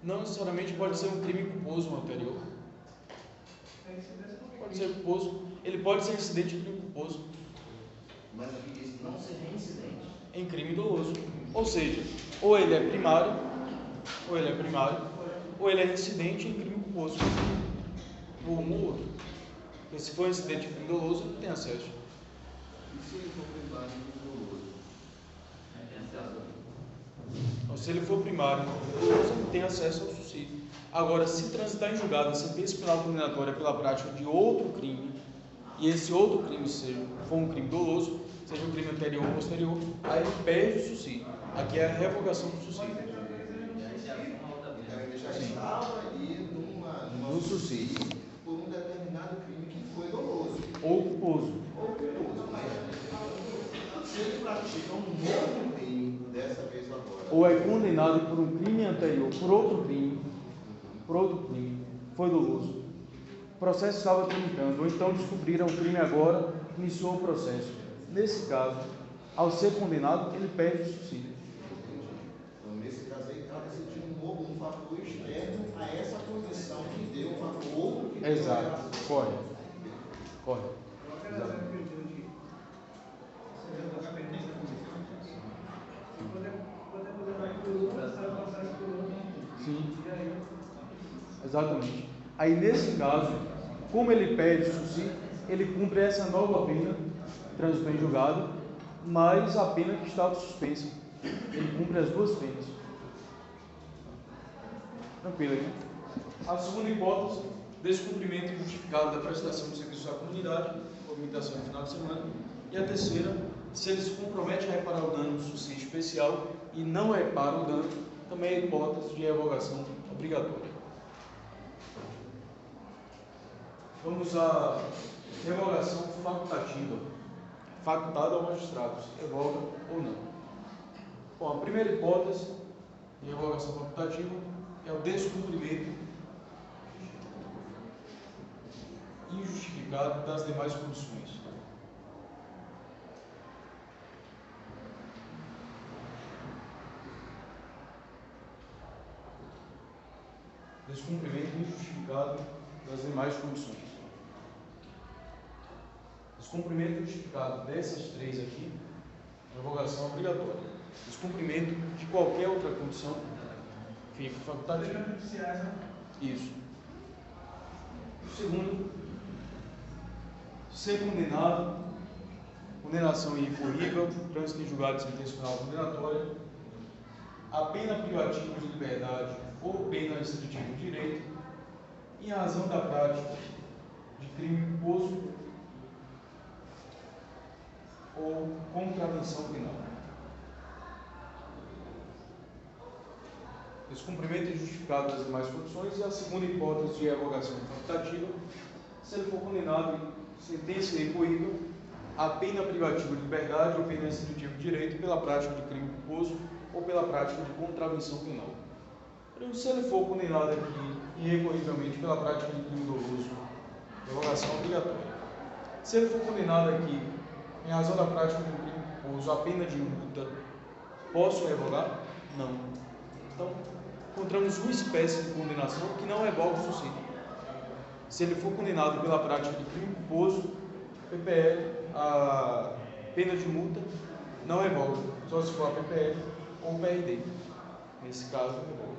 [SPEAKER 1] Não necessariamente pode ser um crime culposo anterior. Pode ser culposo. Ele pode ser incidente em crime culposo.
[SPEAKER 2] Mas aqui diz não ser reincidente.
[SPEAKER 1] Em crime doloso. Ou seja, ou ele é primário, ou ele é incidente em crime culposo. Ou um ou outro. Porque se for incidente em crime doloso, ele tem acesso.
[SPEAKER 2] E se ele for primário em crime doloso?
[SPEAKER 1] Então, se ele for primário, ele tem acesso ao suicídio. Agora, se transitar em julgado a sentença penal condenatória pela prática de outro crime, e esse outro crime for um crime doloso, seja um crime anterior ou posterior, aí ele perde o suicídio. Aqui é a revogação do suicídio.
[SPEAKER 2] Ele já estava ali
[SPEAKER 1] No suicídio.
[SPEAKER 2] por um determinado crime que foi doloso.
[SPEAKER 1] Ou culposo.
[SPEAKER 2] Ou culposo, mas se ele pratica um novo crime, dessa vez agora.
[SPEAKER 1] Ou é condenado por um crime anterior, por outro crime, foi doloso. O processo estava tramitando, ou então descobriram o crime agora, iniciou o processo. Nesse caso, ao ser condenado, ele perde o suicídio.
[SPEAKER 2] Então, nesse caso aí, trata-se de um fator externo a essa condição que deu um fator outro que deu
[SPEAKER 1] Exato. Corre. Sim. Exatamente. Aí nesse caso, como ele pede o suicídio, ele cumpre essa nova pena, trânsito em julgado, mais a pena que estava suspensa. Ele cumpre as duas penas. Tranquilo aqui. A segunda hipótese, descumprimento injustificado da prestação de serviço à comunidade, movimentação no final de semana. E a terceira, se ele se compromete a reparar o dano do suicídio especial e não repara o dano, também é hipótese de revogação obrigatória. Vamos à revogação facultativa. Facultado ao magistrado, se revoga ou não. Bom, a primeira hipótese de revogação facultativa é o descumprimento injustificado das demais condições. Descumprimento injustificado das demais condições. Descumprimento injustificado dessas três aqui, revogação obrigatória. Descumprimento de qualquer outra condição, fica facultativo. Isso. O segundo, ser condenado, condenação irrecorrível, trânsito em julgado de sentença penal condenatória, a pena privativa de liberdade ou pena restritiva de direito, em razão da prática de crime culposo ou contravenção penal. Descumprimento injustificado das demais condições. E a segunda hipótese de revogação facultativa, se ele for condenado em sentença irrecorrível, a pena privativa de liberdade ou pena restritiva de direito pela prática de crime culposo ou pela prática de contravenção penal. Se ele for condenado aqui irrecorrivelmente pela prática de crime doloso, revogação obrigatória. Se ele for condenado aqui em razão da prática de um crime culposo, a pena de multa, posso revogar? Não. Então, encontramos uma espécie de condenação que não revoga o suicídio. Se ele for condenado pela prática de crime culposo, PPL, a pena de multa não revoga, só se for a PPL ou o PRD. Nesse caso, revoga.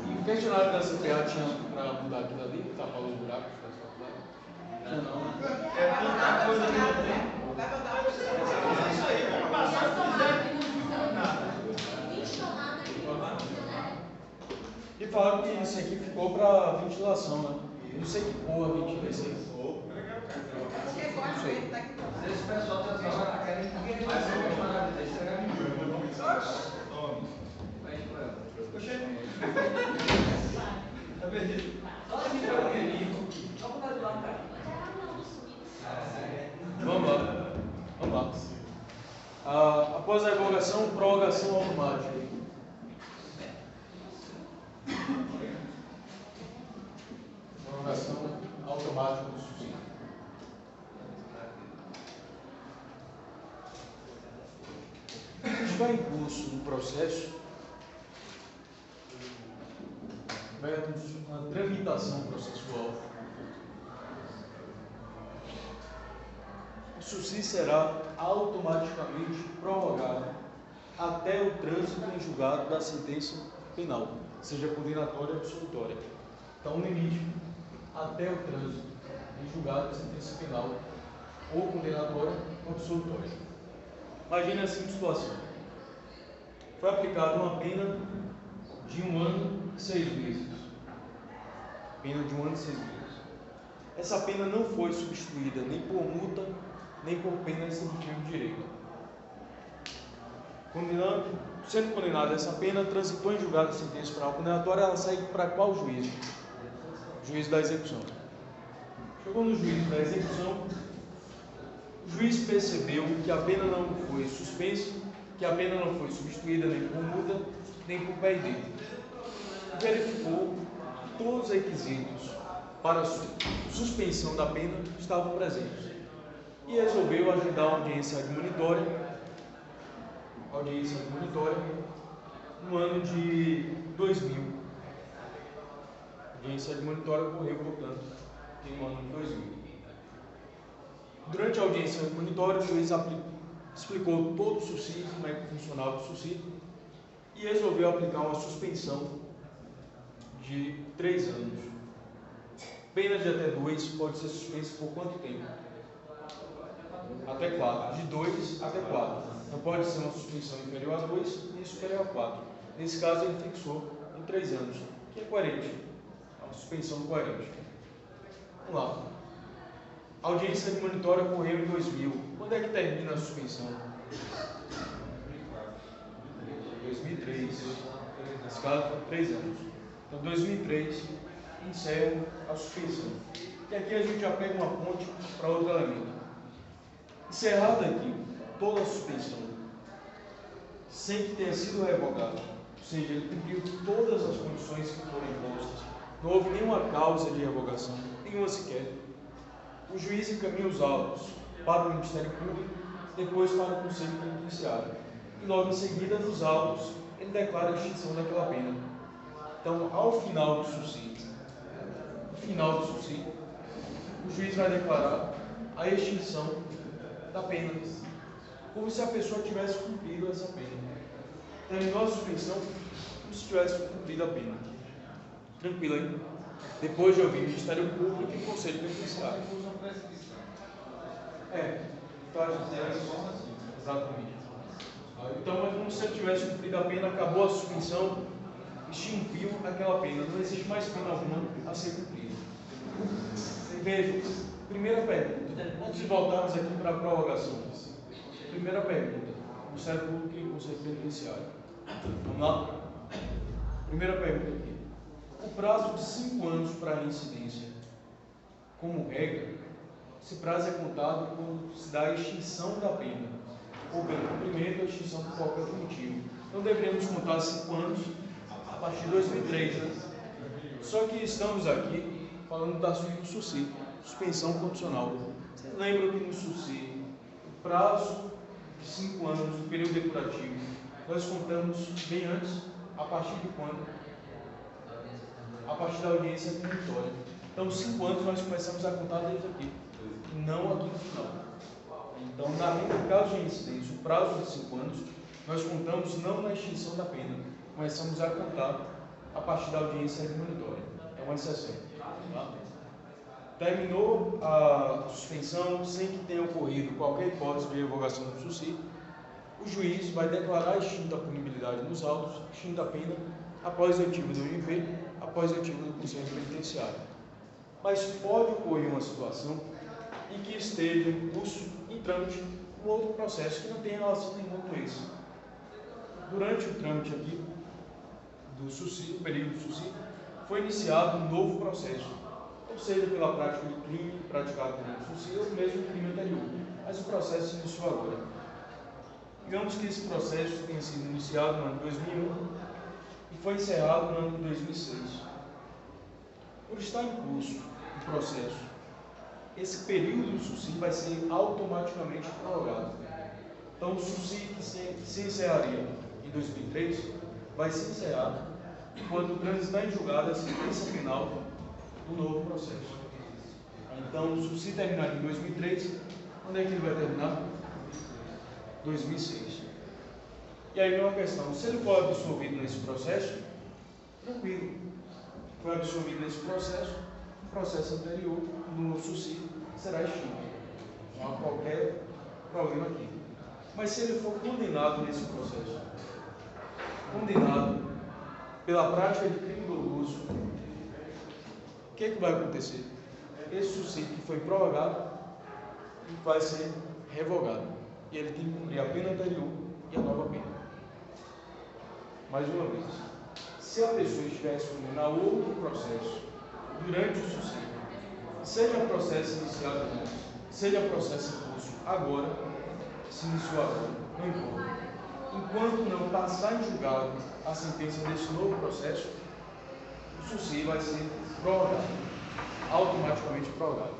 [SPEAKER 1] O questionário da CPA tinha para mudar aquilo ali, tapar os buracos da faculdade? Não.
[SPEAKER 3] É tanta coisa que não tem. Isso aí, vai passar se quiser. Nada.
[SPEAKER 1] E falaram que isso aqui ficou para ventilação, né? Não sei que porra ventila isso aí. Não sei.
[SPEAKER 2] Esse pessoal tá querendo que ele vai ser uma
[SPEAKER 3] Tá perdido?
[SPEAKER 1] Vamos lá. Após a revogação, prorrogação automática. Prorrogação automática do suicídio. Está em curso um processo, uma tramitação processual. O suicídio será automaticamente prorrogado até o trânsito em julgado da sentença penal, seja condenatória ou absolutória. Então, o limite até o trânsito em julgado da sentença penal, ou condenatória ou absolutória. Imagine a seguinte situação: foi aplicada uma pena de 1 ano e 6 meses. Pena de 1 ano e 6 meses. Essa pena não foi substituída nem por multa, nem por pena executiva de direito. Sendo condenada essa pena, transitou em julgado a sentença penal condenatória, ela sai para qual juízo? Juízo da execução. Chegou no juízo da execução, o juiz percebeu que a pena não foi suspensa, que a pena não foi substituída nem por multa, nem por PRD. Verificou que todos os requisitos para a suspensão da pena estavam presentes e resolveu agendar uma audiência admonitória no ano de 2000. A audiência admonitória ocorreu, portanto, no ano de 2000. Durante a audiência admonitória, o juiz explicou todo o suicídio, como é que funcionava o suicídio, e resolveu aplicar uma suspensão de 3 anos. Pena de até 2 pode ser suspensa por quanto tempo? Até 4. De 2 até 4. Não pode ser uma suspensão inferior a 2 e superior a 4. Nesse caso, ele fixou em 3 anos, que é coerente, é uma suspensão coerente. Vamos lá. A audiência admonitória ocorreu em 2000. Quando é que termina a suspensão? 2003. Nesse caso, foi 3 anos. Então, 2003, encerra a suspensão. E aqui a gente já pega uma ponte para outro elemento. Encerrada aqui toda a suspensão, sem que tenha sido revogado, ou seja, ele cumpriu todas as condições que foram impostas, não houve nenhuma causa de revogação, nenhuma sequer, o juiz encaminha os autos para o Ministério Público, depois para o Conselho Penitenciário, e logo em seguida, nos autos, ele declara a extinção daquela pena. Então, ao final do sucídio, o juiz vai declarar a extinção da pena, como se a pessoa tivesse cumprido essa pena. Terminou a suspensão como se tivesse cumprido a pena. Tranquilo aí? Depois de ouvir o Ministério Público e o Conselho Penitenciário. Exatamente. Então é como se ele tivesse cumprido a pena, acabou a suspensão, extinguiu aquela pena. Não existe mais pena alguma a ser cumprida. Veja, primeira pergunta. Antes de voltarmos aqui para a prorrogação. Primeira pergunta. Ministério Público e Conselho Penitenciário. Vamos lá? Primeira pergunta aqui. O prazo de 5 anos para a reincidência, como regra, esse prazo é contado quando se dá a extinção da pena, ou pelo cumprimento ou extinção por qualquer outro motivo. Então deveríamos contar 5 anos a partir de 2003, né? Só que estamos aqui falando da SUSI, suspensão condicional. Vocês lembram que no SUSI, o prazo de 5 anos do período depurativo, nós contamos bem antes, a partir de quando? A partir da audiência admonitória. Então, 5 anos nós começamos a contar desde aqui, não aqui no final. Então, no caso de reincidência, o prazo de 5 anos, nós contamos não na extinção da pena, começamos a contar a partir da audiência admonitória. É uma exceção. Tá? Terminou a suspensão sem que tenha ocorrido qualquer hipótese de revogação do SUSI, o juiz vai declarar extinta a punibilidade nos autos, extinta a pena, após oitiva do MP, após oitiva do Conselho Penitenciário. Mas pode ocorrer uma situação em que esteja em curso, em trâmite, um outro processo que não tem relação nenhuma com esse. Durante o trâmite aqui do SUSI, do período do SUSI, foi iniciado um novo processo, ou seja, pela prática do crime praticado pelo SUSI ou mesmo o crime anterior, mas o processo se iniciou agora. Digamos que esse processo tenha sido iniciado no ano de 2001 e foi encerrado no ano de 2006. Por estar em curso o processo, esse período do SUSI vai ser automaticamente prorrogado. Então, o SUSI que se encerraria em 2003 vai se encerrar quando transitar em julgado a sentença penal do novo processo. Então, o SUSI terminaria em 2003, quando é que ele vai terminar? 2006. E aí vem uma questão, se ele for absolvido nesse processo, tranquilo, foi absolvido nesse processo, o processo anterior no SUSI será extinto. Não há qualquer problema aqui. Mas se ele for condenado nesse processo, condenado pela prática de crime doloso, o que vai acontecer? Esse SUSI que foi prorrogado vai ser revogado. E ele tem que cumprir a pena anterior e a nova pena. Mais uma vez, se a pessoa estivesse condenada a outro processo durante o SUSI, seja processo iniciado antes, seja processo em curso agora, se iniciou agora, não importa. Enquanto não passar em julgado a sentença desse novo processo, o SUSI vai ser prorrogado, automaticamente prorrogado.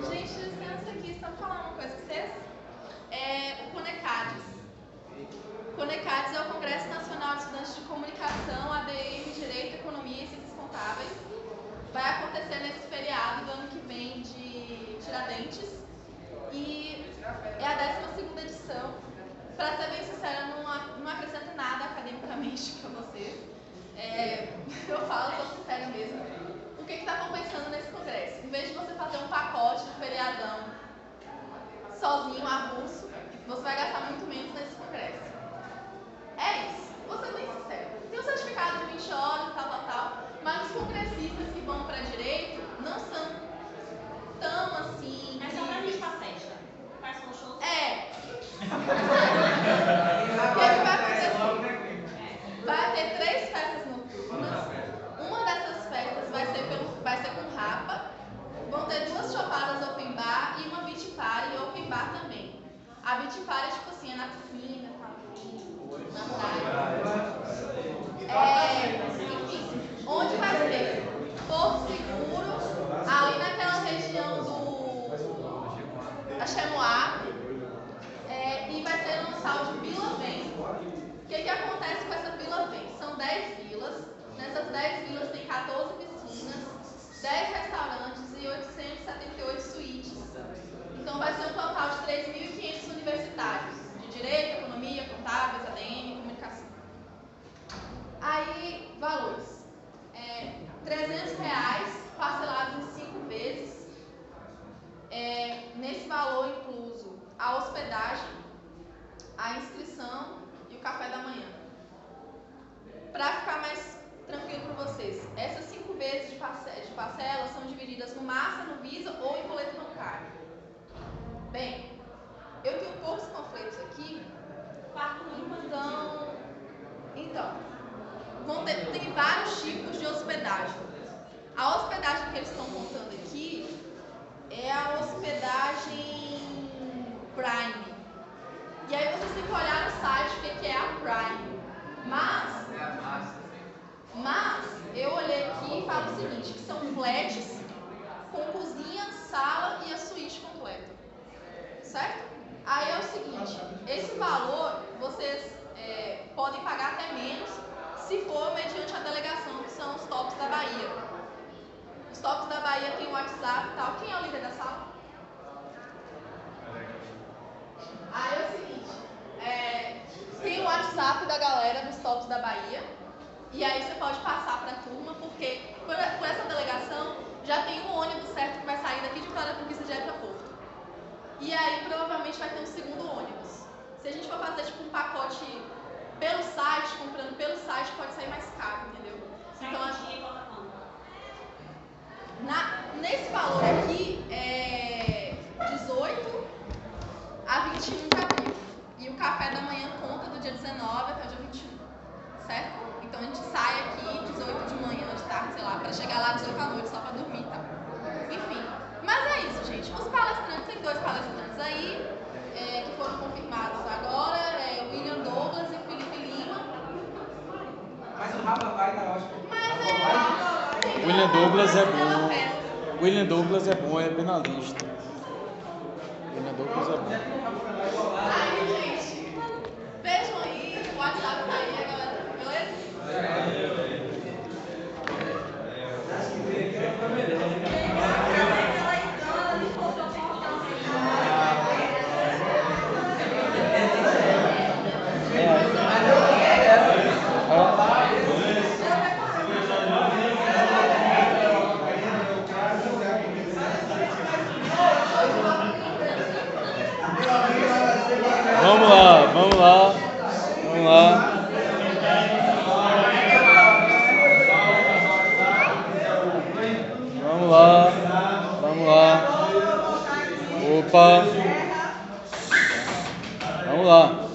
[SPEAKER 3] Gente, licença aqui, só falar uma coisa com vocês. O CONECADES. O CONECADES é o Congresso Nacional de Estudantes de Comunicação, ADM, Direito, Economia e Ciências Contábeis. Vai acontecer nesse feriado do ano que vem de Tiradentes. E é a 12ª edição. Para ser bem sincera, não acrescento nada academicamente para vocês. Eu falo, sou sincera mesmo. O que estavam pensando nesse congresso? Em vez de você fazer um pacote de feriadão sozinho, avulso, você vai gastar que acontece com essa Vila Vem? São 10 vilas. Nessas 10 vilas tem 14 piscinas, 10 restaurantes e 878 suítes. Então vai ser um total de 3.500 universitários, de Direito, Economia, Contábeis, ADM, Comunicação. Aí, valores. R$300 parcelados em 5 vezes. Nesse valor incluso a hospedagem, a inscrição e o café da manhã. Para ficar mais tranquilo para vocês, essas 5 vezes de parcelas são divididas no Massa, no Visa ou em boleto bancário. Bem, eu tenho poucos panfletos aqui, então tem vários tipos de hospedagem. A hospedagem que eles estão contando aqui é a hospedagem Prime. E aí vocês têm que olhar no site o que é a Prime. Mas eu olhei aqui e falo o seguinte, que são flats com cozinha, sala e a suíte completa. Certo? Aí é o seguinte, esse valor vocês podem pagar até menos se for mediante a delegação, que são os tops da Bahia. Os tops da Bahia tem o WhatsApp e tal. Quem é o líder da sala? Aí é o seguinte, tem o WhatsApp da galera dos tops da Bahia. E aí você pode passar para a turma, porque por essa delegação já tem um ônibus certo que vai sair daqui de Vitória da Conquista direto para Porto. E aí provavelmente vai ter um segundo ônibus. Se a gente for fazer tipo um pacote pelo site, comprando pelo site, pode sair mais caro, entendeu? Então, nesse valor aqui é 18 a 21 de abril. E o café da manhã conta do dia 19 até o dia 21. Certo? Então a gente sai aqui 18 de manhã, de tarde, sei lá, para chegar lá 18 à noite só para dormir e tal. Enfim. Mas é isso, gente. Os palestrantes, tem 2 palestrantes aí, que foram confirmados agora, o William Douglas e o Felipe Lima.
[SPEAKER 8] Mas o Rafa vai dar, eu acho.
[SPEAKER 1] William Douglas é bom. William Douglas é bom, é penalista. William Douglas é bom.
[SPEAKER 3] Aí, gente, vejam aí, o WhatsApp tá aí, galera. Beleza?
[SPEAKER 1] Vamos lá. Vamos lá. Opa. Vamos lá.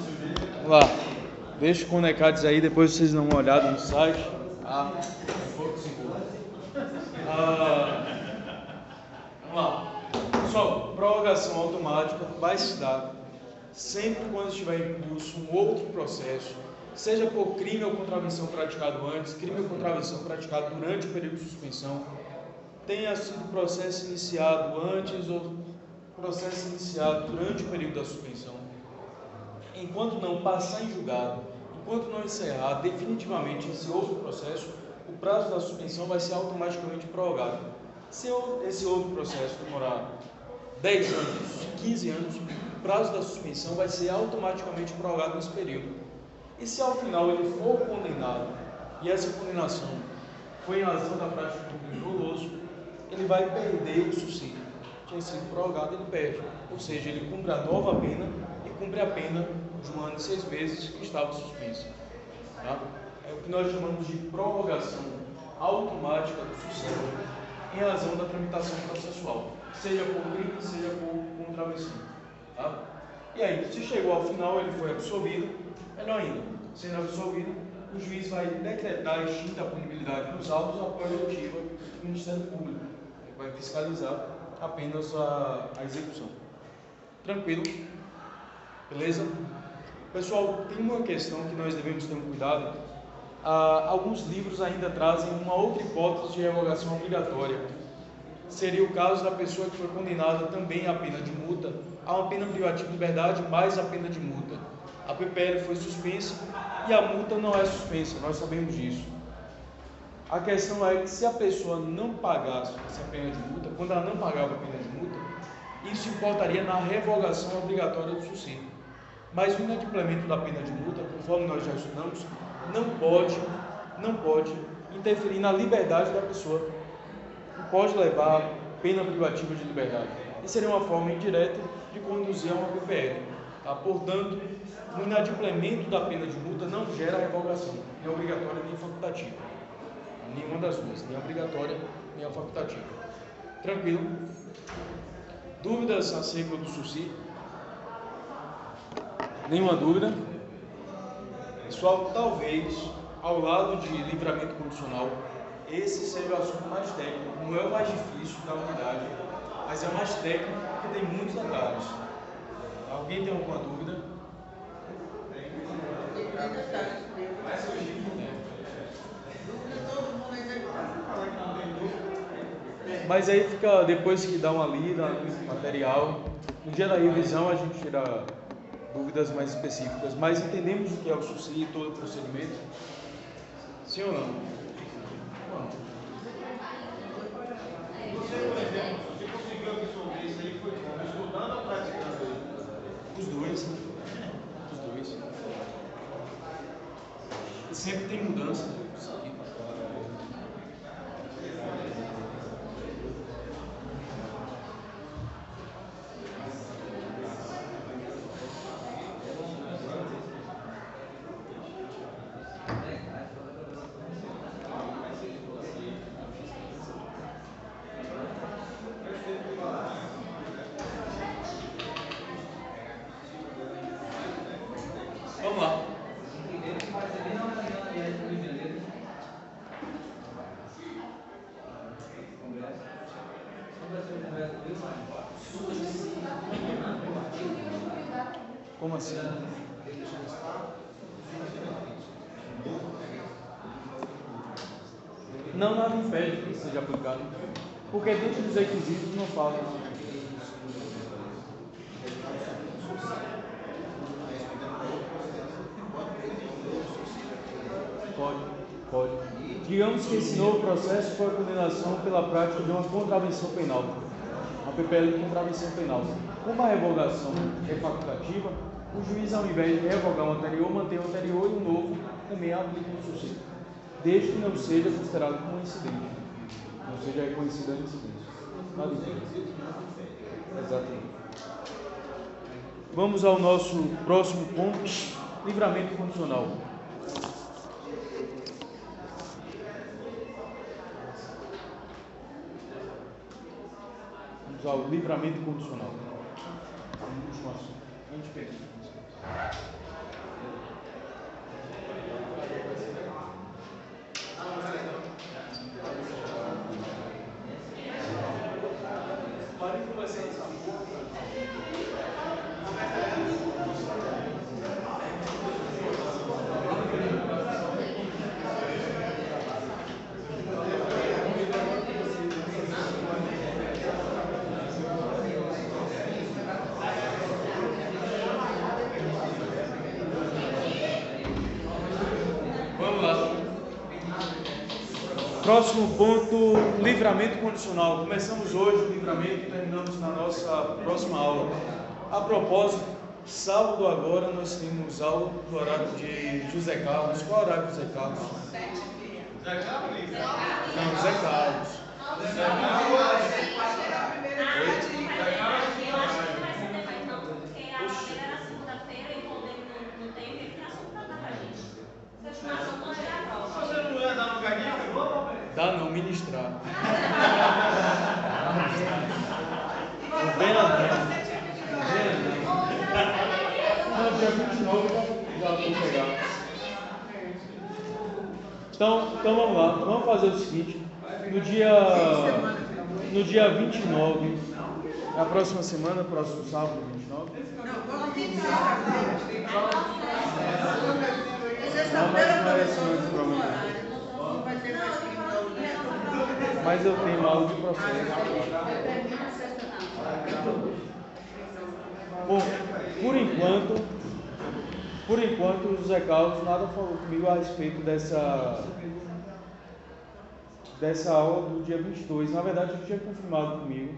[SPEAKER 1] Deixa o Conecates aí, depois vocês dão uma olhada no site. Vamos lá. Pessoal, prorrogação automática vai se dar sempre quando estiver em curso um outro processo, seja por crime ou contravenção praticado antes, crime ou contravenção praticado durante o período de suspensão, tenha sido processo iniciado antes ou processo iniciado durante o período da suspensão. Enquanto não passar em julgado, enquanto não encerrar definitivamente esse outro processo, o prazo da suspensão vai ser automaticamente prorrogado. Se esse outro processo demorar 10 anos, 15 anos, o prazo da suspensão vai ser automaticamente prorrogado nesse período. E se ao final ele for condenado, e essa condenação foi em razão da prática do crime doloso, ele vai perder o subsídio. Tinha sido prorrogado, ele perde. Ou seja, ele cumpre a nova pena e cumpre a pena de 1 ano e 6 meses que estava suspensa. Tá? É o que nós chamamos de prorrogação automática do subsídio em razão da tramitação processual, seja por crime, seja por contravenção. Tá? E aí, se chegou ao final, ele foi absolvido, melhor ainda, sendo absolvido, o juiz vai decretar a extinta punibilidade dos autos após a oitiva do Ministério Público. Ele vai fiscalizar apenas a execução. Tranquilo? Beleza? Pessoal, tem uma questão que nós devemos ter um cuidado. Alguns livros ainda trazem uma outra hipótese de revogação obrigatória. Seria o caso da pessoa que foi condenada também à pena de multa, a uma pena privativa de liberdade mais a pena de multa. A PPL foi suspensa e a multa não é suspensa, nós sabemos disso. A questão é que se a pessoa não pagasse essa pena de multa, quando ela não pagava a pena de multa, isso importaria na revogação obrigatória do subsídio. Mas o inadimplemento da pena de multa, conforme nós já estudamos, não pode interferir na liberdade da pessoa. Não pode levar a pena privativa de liberdade. Isso seria uma forma indireta de conduzir a uma PPL. Tá? Portanto, o inadimplemento da pena de multa não gera revogação, nem obrigatória nem facultativa. Nenhuma das duas, nem obrigatória nem a facultativa. Tranquilo? Dúvidas acerca do subsídio? Nenhuma dúvida? Pessoal, talvez, ao lado de livramento condicional, esse seja o assunto mais técnico. Não é o mais difícil da unidade, mas é o mais técnico porque tem muitos detalhes. Alguém tem alguma dúvida? Mas aí fica, depois que dá uma lida no material, no dia da revisão a gente tira dúvidas mais específicas, mas entendemos o que é o subsídio, todo o procedimento? Sim ou não?
[SPEAKER 2] Você, por exemplo, você conseguiu absorver isso aí, foi como? Estudando ou praticando?
[SPEAKER 1] Os dois. E sempre tem mudança. Vamos lá. Como assim? Não, nada impede que seja aplicado. Porque dentro dos requisitos não fala. Pode. Digamos que esse novo processo foi a condenação pela prática de uma contravenção penal. Uma PPL de contravenção penal. Como a revogação é facultativa, o juiz, ao invés de revogar o anterior, mantém o anterior e o novo também aplica o subsídio, desde que não seja considerado como incidente. Não seja reconhecida a incidência. Nada impede. Exatamente. Vamos ao nosso próximo ponto, livramento condicional. Vamos ao livramento condicional. Último assunto. Onde pensa? Próximo ponto, livramento condicional. Começamos hoje o livramento e terminamos na nossa próxima aula. A propósito, sábado agora nós temos aula do horário de José Carlos. Qual é o horário de José Carlos?
[SPEAKER 2] José Carlos?
[SPEAKER 1] Não, José Carlos.
[SPEAKER 2] Você não ia dar no caminho?
[SPEAKER 1] Dá não, ministrar. Bem na não, dia 29 já vou pegar. Então vamos lá, vamos fazer o seguinte. No dia 29, na próxima semana, próximo sábado, 29. Não, mas não é esse mesmo problema. Mas eu tenho aula de processo. Bom, por enquanto, Por enquanto, o José Carlos nada falou comigo a respeito dessa aula do dia 22. Na verdade, ele tinha confirmado comigo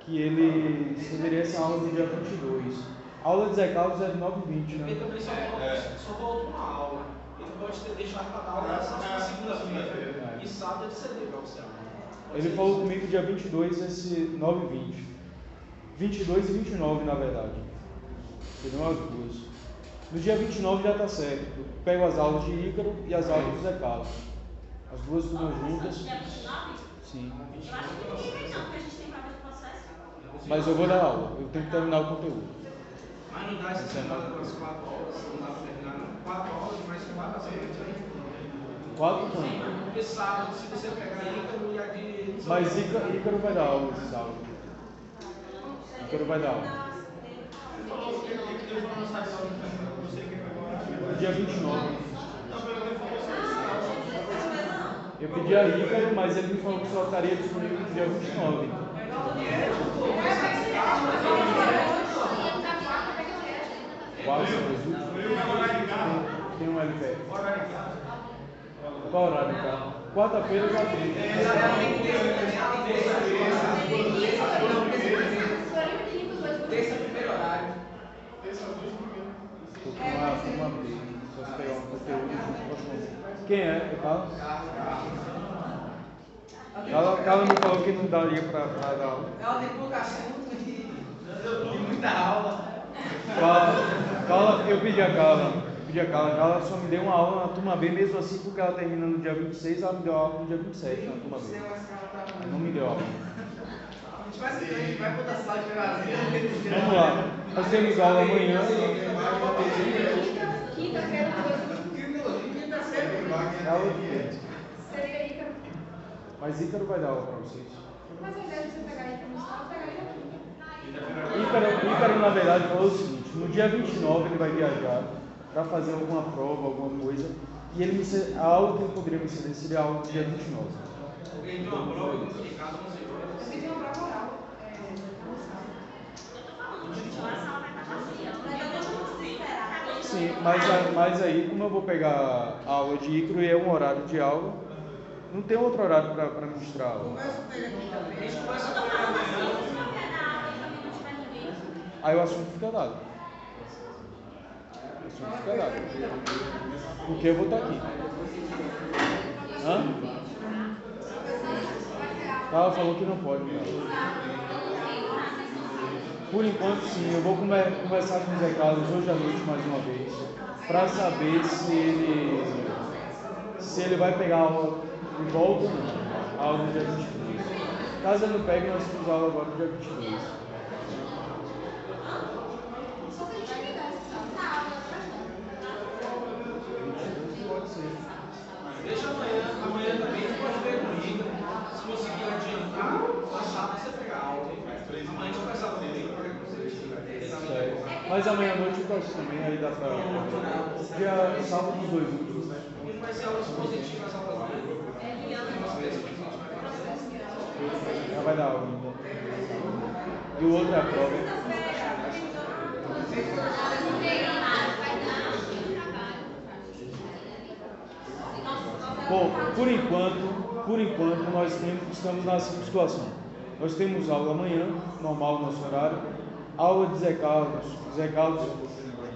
[SPEAKER 1] que ele cederia essa aula do dia 22. A aula de José Carlos é de 9h20, né?
[SPEAKER 4] Ele também só voltou uma aula. Ele pode ter deixado para dar aula na segunda-feira. E sábado ele ceder para você.
[SPEAKER 1] Ele falou comigo dia 22, esse 9h20. 22 e 29, na verdade. Seriam as duas. No dia 29 já está certo. Eu pego as aulas de Ícaro e as aulas do José Carlos. As duas turmas juntas.
[SPEAKER 6] Dia 29?
[SPEAKER 1] Sim.
[SPEAKER 6] Eu acho que não tem não, porque a gente tem prova de processo.
[SPEAKER 1] Mas eu vou dar aula. Eu tenho que terminar o conteúdo.
[SPEAKER 4] Mas não dá essa semana com as 4 aulas, não dá para terminar, não. 4 aulas, mais 4 acertos aí.
[SPEAKER 1] 4 também.
[SPEAKER 4] Porque sábado, se você pegar Ícaro e a de.
[SPEAKER 1] Mas Ícaro vai dar aula esse sábado. Ícaro vai dar aula. No dia 29. Eu pedi a Ícaro, mas ele me falou que só estaria disponível no dia 29. Qual é o tem um LP. Qual horário, cara? Quarta-feira eu já tenho.
[SPEAKER 8] Terça, primeiro horário.
[SPEAKER 1] Estou com uma briga. Só se pegar um conteúdo junto. Quem é? Ela me falou que não daria para dar aula.
[SPEAKER 8] Ela tem pouco assunto e muita aula.
[SPEAKER 1] Eu pedi a Carla só me deu uma aula na turma B, mesmo assim, porque ela termina no dia 26, ela me deu aula no dia 27 na turma B. Não me deu aula.
[SPEAKER 8] A gente vai botar sala de vazia.
[SPEAKER 1] Vamos lá. Nós temos aula amanhã.
[SPEAKER 7] Quinta-feira,
[SPEAKER 1] Aula de quê?
[SPEAKER 7] seria Ícaro.
[SPEAKER 1] Mas Ícaro vai dar aula para vocês.
[SPEAKER 7] Mas ao invés de você pegar Ícaro no sábado, pegaria aqui.
[SPEAKER 1] Ícaro, na verdade, falou o seguinte: no dia 29 ele vai viajar para fazer alguma prova, alguma coisa, e a aula que ele poderia me ceder seria a aula do dia 29.
[SPEAKER 4] Alguém tem uma prova em casa, 11 horas.
[SPEAKER 7] Eu pedi uma prova oral.
[SPEAKER 1] Sim, mas aí, como eu vou pegar a aula de Ícaro e é um horário de aula, não tem outro horário para ministrar a aula.
[SPEAKER 2] Conversa com ele aqui também.
[SPEAKER 1] Aí o assunto fica dado. Porque eu vou estar aqui. Hã? Ela falou que não pode. Cara. Por enquanto, sim. Eu vou conversar com o Zé Carlos hoje à noite mais uma vez, para saber se ele vai pegar a aula de volta ou não, a aula do dia 22. Caso ele não pegue, nós temos aula agora no dia 22. Pode ser.
[SPEAKER 4] Deixa amanhã também você pode ver comigo. Se conseguir adiantar, na sábado você pegar a aula. Amanhã você vai saber comigo.
[SPEAKER 1] Mas amanhã à noite eu posso também, aí dá pra. Dia sábado dos 2 últimos, né?
[SPEAKER 4] Não vai ser aulas positivas, aulas
[SPEAKER 1] Já vai dar aula ainda. E o outro é a prova. Bom, por enquanto nós estamos na seguinte situação. Nós temos aula amanhã, normal no nosso horário. Aula de Zé Carlos. Zé Carlos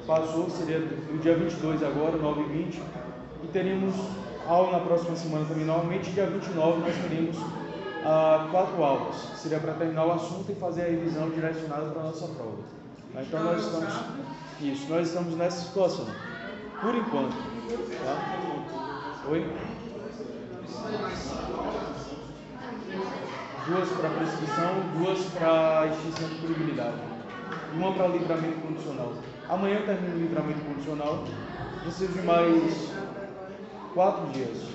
[SPEAKER 1] passou, seria no dia 22 agora, 9h20. E teríamos aula na próxima semana também. Normalmente, dia 29, nós teríamos 4 aulas. Seria para terminar o assunto e fazer a revisão direcionada para a nossa prova. Então, nós estamos nessa situação. Por enquanto. Tá? Oi? 2 para prescrição, 2 para extinção de punibilidade. E 1 para livramento condicional. Amanhã eu termino o livramento condicional. Preciso de mais 4 dias.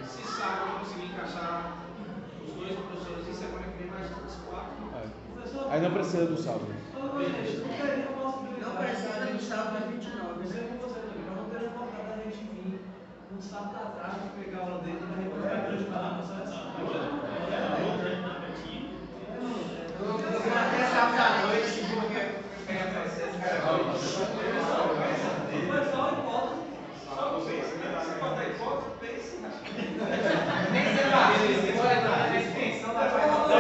[SPEAKER 4] Se sábado eu conseguir encaixar os 2 professores em semana que vem, mais 4.
[SPEAKER 1] Aí não precisa do sábado.
[SPEAKER 2] Não precisa do sábado 29.
[SPEAKER 5] Você com você também, mas não teria vontade da gente vir no sábado atrás e pegar a aula dele e vai ajudar na nossa
[SPEAKER 8] Até sábado à noite, porque pega processo, cara.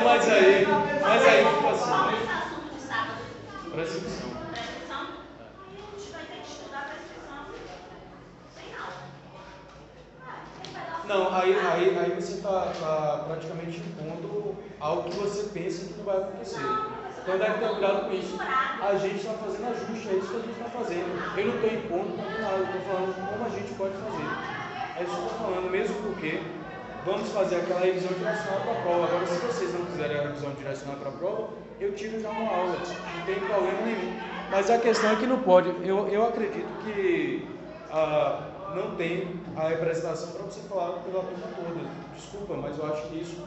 [SPEAKER 1] mas aí tipo assim.
[SPEAKER 6] Qual é esse assunto de sábado?
[SPEAKER 1] Prescrição.
[SPEAKER 6] Prescrição? A gente vai ter que estudar prescrição sem aula.
[SPEAKER 1] Não, aí você está praticamente impondo algo que você pensa que não vai acontecer. Então deve ter cuidado com isso. A gente está fazendo ajuste, é isso que a gente está fazendo. Eu não estou impondo nada, eu estou falando como a gente pode fazer. É isso que eu estou falando, mesmo porque vamos fazer aquela revisão direcionada para a prova. Agora, se vocês não quiserem a revisão direcionada para a prova, eu tiro já uma aula, não tem problema nenhum. Mas a questão é que não pode. Eu acredito que não tem a representação para você falar pela turma toda. Desculpa, mas eu acho que isso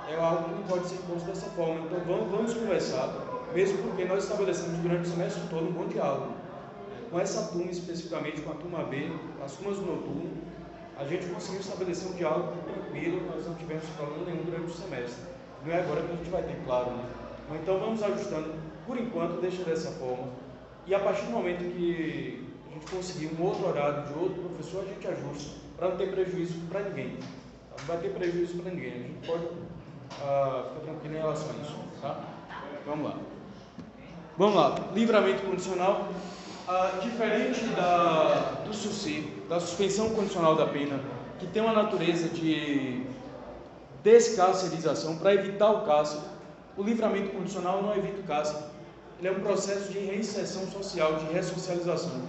[SPEAKER 1] é algo que não pode ser imposto dessa forma. Então vamos conversar, mesmo porque nós estabelecemos durante o semestre todo um bom diálogo. Com essa turma especificamente, com a turma B, as turmas do noturno, a gente conseguiu estabelecer um diálogo tranquilo, nós não tivemos problema nenhum durante o semestre. Não é agora que a gente vai ter, claro, né? Então vamos ajustando, por enquanto deixa dessa forma, e a partir do momento que a gente conseguir um outro horário de outro professor, a gente ajusta, para não ter prejuízo para ninguém. Não vai ter prejuízo para ninguém, a gente pode ficar tranquilo em relação a isso, tá? Vamos lá, livramento condicional. Diferente do SUSI, da suspensão condicional da pena, que tem uma natureza de descarcerização para evitar o cárcere, o livramento condicional não evita o cárcere. Ele é um processo de reinserção social, de ressocialização.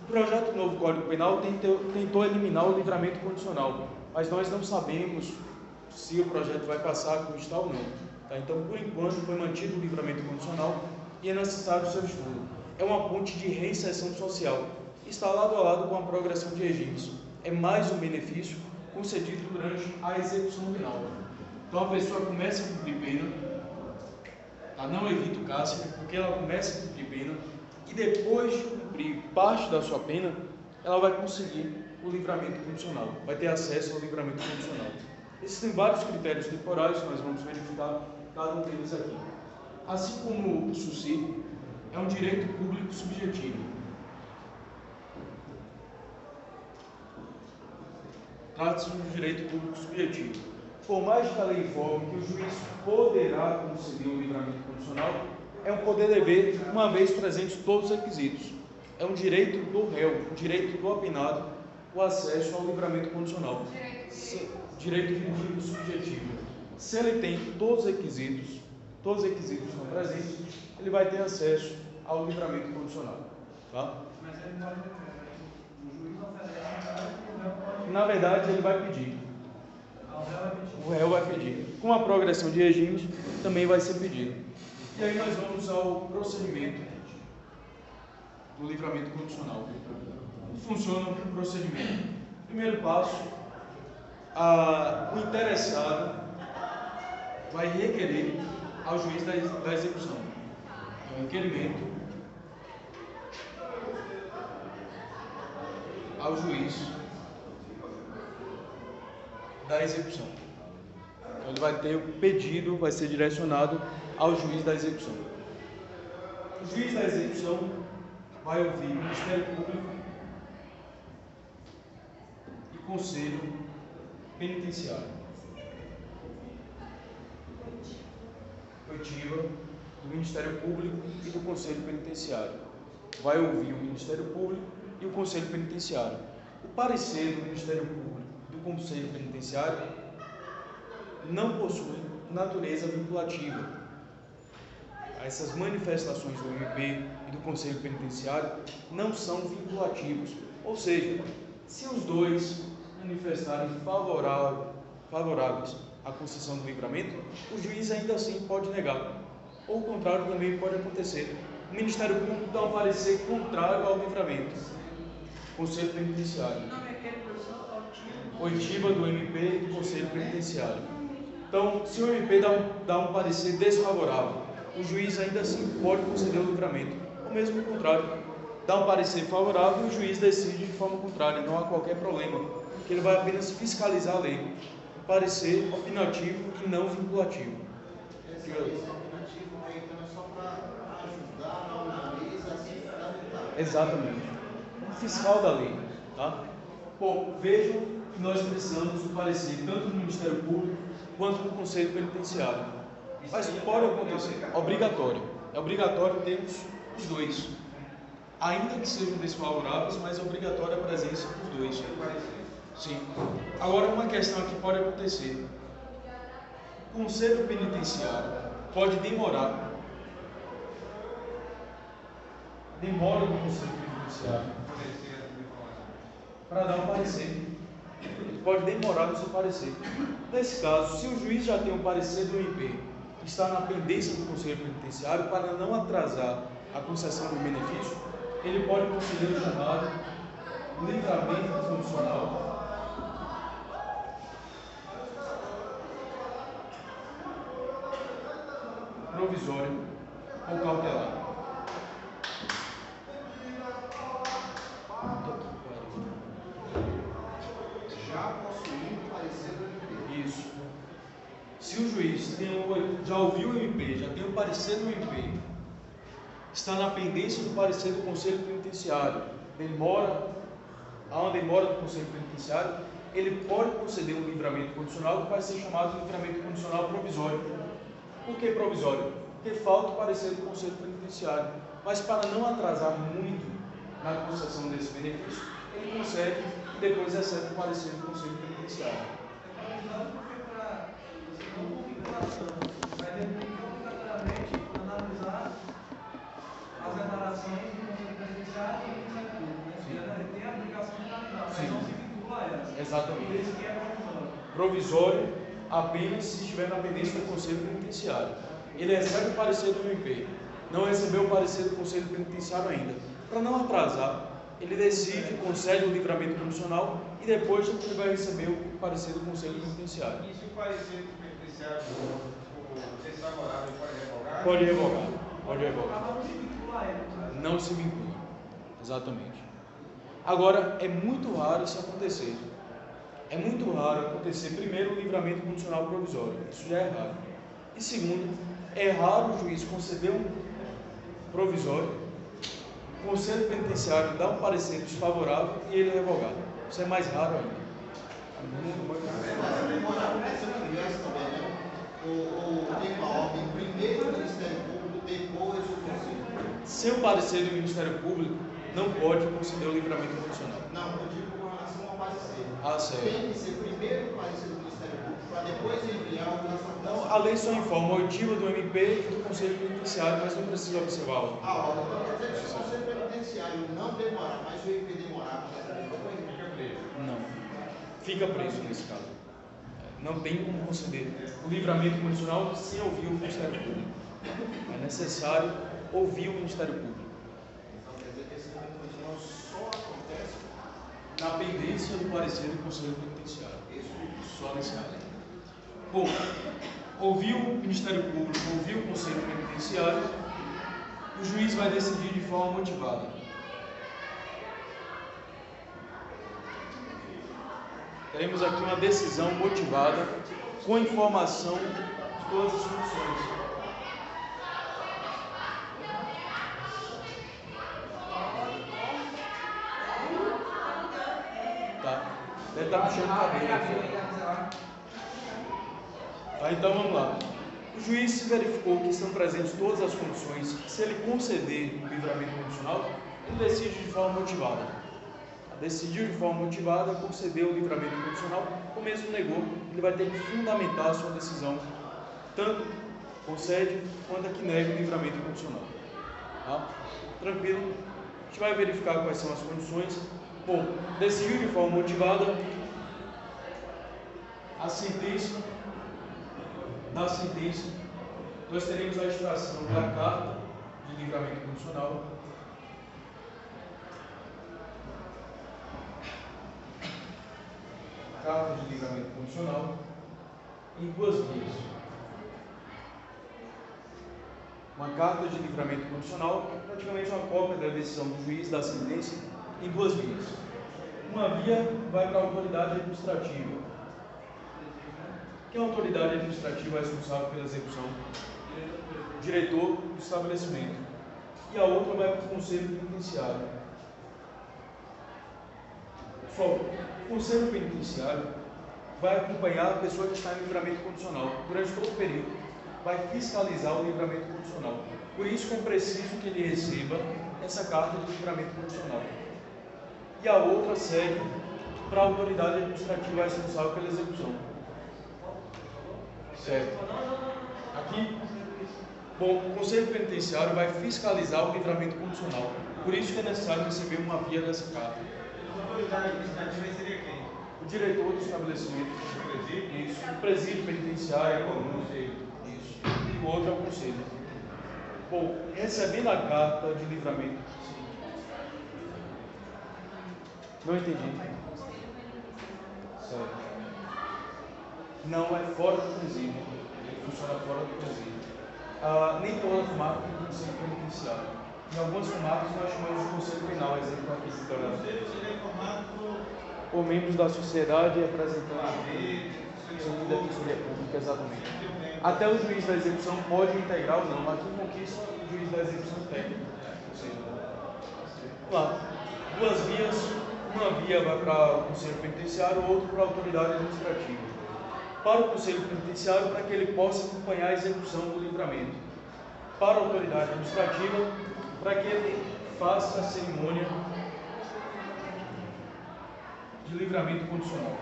[SPEAKER 1] O projeto Novo Código Penal tentou eliminar o livramento condicional, mas nós não sabemos se o projeto vai passar como está ou não. Tá? Então, por enquanto, foi mantido o livramento condicional e é necessário o seu estudo. É uma ponte de reinserção social. Está lado a lado com a progressão de regimes. É mais um benefício concedido durante a execução final. Então a pessoa começa a cumprir pena, ela não evita o cárcere, porque ela começa a cumprir pena e depois de cumprir parte da sua pena, ela vai conseguir o livramento condicional, vai ter acesso ao livramento condicional. Existem vários critérios temporais, nós vamos verificar cada um deles aqui. Assim como o SUSI, é um direito público subjetivo. Trata-se de um direito público subjetivo. Por mais que a lei informe que o juiz poderá conceder o livramento condicional, é um poder-dever, uma vez presentes todos os requisitos. É um direito do réu, um direito do apenado, o acesso ao livramento condicional. Direito jurídico subjetivo. Se ele tem todos os requisitos estão presentes, ele vai ter acesso ao livramento condicional. Tá?
[SPEAKER 5] Mas ele pode, o juiz oferece,
[SPEAKER 1] na verdade, ele vai pedir. O réu vai pedir. Com a progressão de regimes, também vai ser pedido. E aí nós vamos ao procedimento do livramento condicional. Como funciona o procedimento? Primeiro passo, o interessado vai requerer ao juiz da execução. É um requerimento ao juiz da execução. Então ele vai ter o pedido, vai ser direcionado ao juiz da execução. O juiz da execução vai ouvir o Ministério Público e Conselho Penitenciário. Oitiva do Ministério Público e do Conselho Penitenciário. Vai ouvir o Ministério Público e o Conselho Penitenciário. O parecer do Ministério Público e do Conselho Penitenciário não possui natureza vinculativa. Essas manifestações do MP e do Conselho Penitenciário não são vinculativos. Ou seja, se os dois manifestarem favoráveis à concessão do livramento, o juiz ainda assim pode negar. Ou o contrário também pode acontecer. O Ministério Público dá um parecer contrário ao livramento. Conselho Penitenciário. Oitiva do MP e do Conselho Penitenciário. Então, se o MP dá um parecer desfavorável, o juiz ainda assim pode conceder o livramento. Ou mesmo o contrário, dá um parecer favorável e o juiz decide de forma contrária, não há qualquer problema, porque ele vai apenas fiscalizar a lei. Parecer opinativo e não vinculativo.
[SPEAKER 2] Esse opinativo aí então é só para ajudar na organização assim fundamental.
[SPEAKER 1] Exatamente. Um fiscal da lei. Tá? Bom, vejam que nós precisamos do parecer tanto do Ministério Público quanto do Conselho Penitenciário. Mas pode acontecer. Obrigatório. É obrigatório termos os dois. Ainda que sejam desfavoráveis, mas é obrigatória a presença dos dois. Sim. Agora, uma questão que pode acontecer. O conselho penitenciário pode demorar. Demora no conselho penitenciário para dar um parecer. Ele pode demorar no seu parecer. Nesse caso, se o juiz já tem um parecer do MP, está na pendência do conselho penitenciário, para não atrasar a concessão do benefício, ele pode conceder o chamado livramento condicional provisório ou cautelar.
[SPEAKER 2] Já possuindo parecer do MP.
[SPEAKER 1] Isso. Se o juiz já ouviu o MP, já tem o parecer do MP, está na pendência do parecer do conselho penitenciário, há uma demora do conselho penitenciário, ele pode conceder um livramento condicional que vai ser chamado de livramento condicional provisório. Por que provisório? Porque falta o parecer do conselho penitenciário. Mas para não atrasar muito na concessão desse benefício, ele consegue e depois recebe o parecer do conselho penitenciário.
[SPEAKER 5] Vai ter que obrigatoriamente analisar as declarações do conselho penitenciário e do Ministério Público. Ele tem a obrigação de analisar, mas não se vincula a elas.
[SPEAKER 1] Exatamente.
[SPEAKER 5] Por isso que é provisório.
[SPEAKER 1] Provisório apenas se estiver na pendência do conselho penitenciário. Ele recebe o parecer do MP, não recebeu o parecer do conselho penitenciário ainda. Para não atrasar, ele decide, concede o livramento condicional e depois ele vai receber o parecer do conselho penitenciário.
[SPEAKER 9] E se o parecer do penitenciário for desfavorável, pode revogar?
[SPEAKER 1] Pode revogar. Pode revogar.
[SPEAKER 5] Não se vincula a ele.
[SPEAKER 1] Não se vincula. Exatamente. Agora, é muito raro isso acontecer. É muito raro acontecer, primeiro, o livramento condicional provisório. Isso já é raro. E segundo, é raro o juiz conceder um provisório, o conselho penitenciário dá um parecer desfavorável e ele é revogado. Isso é mais raro ainda.
[SPEAKER 2] Tem uma ordem primeiro do Ministério Público, depois o Conselho.
[SPEAKER 1] Sem o parecer do Ministério Público, não pode conceder o livramento condicional.
[SPEAKER 2] Não, eu digo com relação ao parecer.
[SPEAKER 1] Ah, certo.
[SPEAKER 2] Tem que ser primeiro o parecer do Ministério Público, para depois enviar o da
[SPEAKER 1] Então, a lei só informa a oitiva do MP e do Conselho Penitenciário, mas não precisa observá-la.
[SPEAKER 2] A ordem, quer dizer que se o Conselho Penitenciário não demorar, mas o MP demorar para fazer a
[SPEAKER 1] Não. Fica preso nesse caso. Não tem como conceder o livramento condicional sem ouvir o Ministério Público. É necessário ouvir o Ministério Público.
[SPEAKER 2] Então quer dizer que esse livramento condicional só acontece
[SPEAKER 1] Na pendência do parecer do Conselho Penitenciário.
[SPEAKER 2] isso.
[SPEAKER 1] Só nesse caso. Bom, ouviu o Ministério Público, ouviu o Conselho Penitenciário, o juiz vai decidir de forma motivada. Teremos aqui uma decisão motivada com informação de todas as funções. Tá? Deve estar puxando o cabelo aqui. Tá, então vamos lá. O juiz verificou que estão presentes todas as condições. Se ele conceder o livramento condicional, ele decide de forma motivada. Decidiu de forma motivada, concedeu o livramento condicional, ou mesmo negou, ele vai ter que fundamentar a sua decisão, tanto concede quanto que nega o livramento condicional. Tá? Tranquilo? A gente vai verificar quais são as condições. Bom, decidiu de forma motivada, a sentença, na sentença, nós teremos a extração da carta de livramento condicional. Carta de livramento condicional em duas vias. Uma carta de livramento condicional é praticamente uma cópia da decisão do juiz da sentença em duas vias. Uma via vai para a autoridade administrativa, que é a autoridade administrativa responsável pela execução, diretor do estabelecimento, e a outra vai para o conselho penitenciário. O conselho penitenciário vai acompanhar a pessoa que está em livramento condicional durante todo o período. vai fiscalizar o livramento condicional. Por isso que é preciso que ele receba essa carta de livramento condicional. E a outra segue para a autoridade administrativa responsável pela execução. Certo? Aqui, bom, o Conselho Penitenciário vai fiscalizar o livramento condicional. Por isso que é necessário receber uma via dessa carta.
[SPEAKER 9] A autoridade administrativa seria quem?
[SPEAKER 1] O diretor do estabelecimento. Isso. O presídio penitenciário. Isso. E o outro é o conselho. Bom, recebendo a carta de livramento. Não entendi. Certo. Não, é fora do presídio. Ele funciona fora do presídio. Nem toda comarca tem conselho penitenciário. Em algumas comarcas nós chamamos de conselho penal, exemplo aqui do Ceará. Ou membros da sociedade e representantes da Defensoria Pública, exatamente. Até o juiz da execução pode integrar ou não. Aqui conquista o juiz da execução técnica. Claro, duas vias. Uma via vai para o Conselho Penitenciário, outra para a autoridade administrativa. Para o Conselho Penitenciário, para que ele possa acompanhar a execução do livramento. Para a autoridade administrativa, para que ele faça a cerimônia de livramento condicional.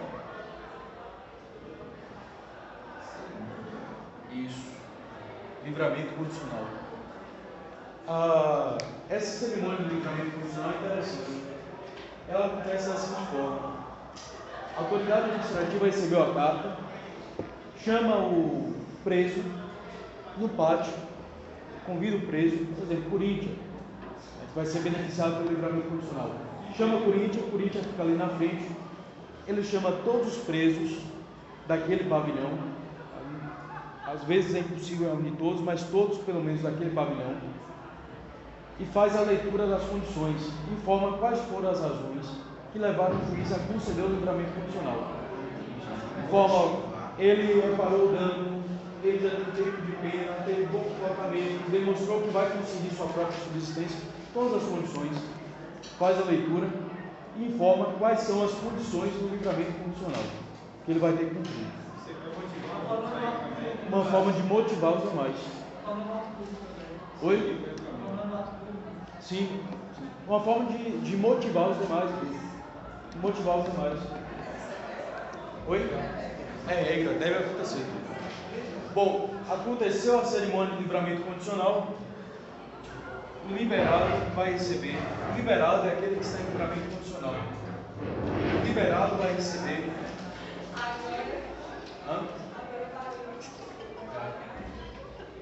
[SPEAKER 1] Isso. Livramento condicional. Essa cerimônia de livramento condicional é interessante. Ela acontece da seguinte forma: a autoridade administrativa recebeu a carta, chama o preso no pátio, convida o preso, por exemplo, Corinthians, que vai ser beneficiado pelo livramento condicional. Chama Corinthians fica ali na frente, ele chama todos os presos daquele pavilhão, às vezes é impossível reunir todos, mas todos pelo menos daquele pavilhão, e faz a leitura das condições, informa quais foram as razões que levaram o juiz a conceder o livramento condicional. Informa, ele reparou o dano, ele já teve tempo de pena, teve bom comportamento, demonstrou que vai conseguir sua própria subsistência, todas as condições, faz a leitura e informa quais são as condições do livramento condicional que ele vai ter que cumprir. Uma forma de motivar os demais. Oi? Sim. Uma forma de motivar os demais. Motivar os demais. Oi? É regra, deve acontecer. Bom, aconteceu a cerimônia de livramento condicional. O liberado vai receber. O liberado é aquele que está em livramento condicional. O liberado vai receber.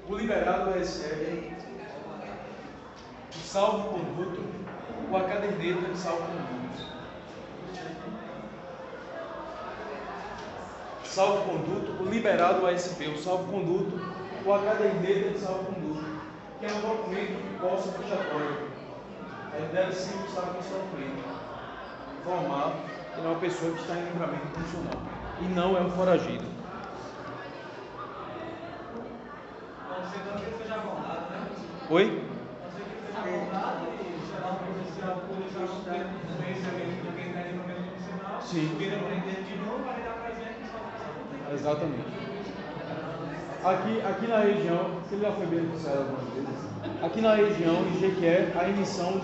[SPEAKER 1] O liberado recebe o salvo-conduto ou a caderneta de salvo-conduto. Salvo-conduto, o liberado vai receber o salvo-conduto ou a caderneta de salvo-conduto, que é um documento que possa obrigatório. Ele deve sempre estar com seu documento, informar que não é uma pessoa que está em livramento condicional e não é um foragido. Oi? Sim. Exatamente. Aqui na região, você já foi beneficiado algumas vezes. Aqui na região, em Jequié, a emissão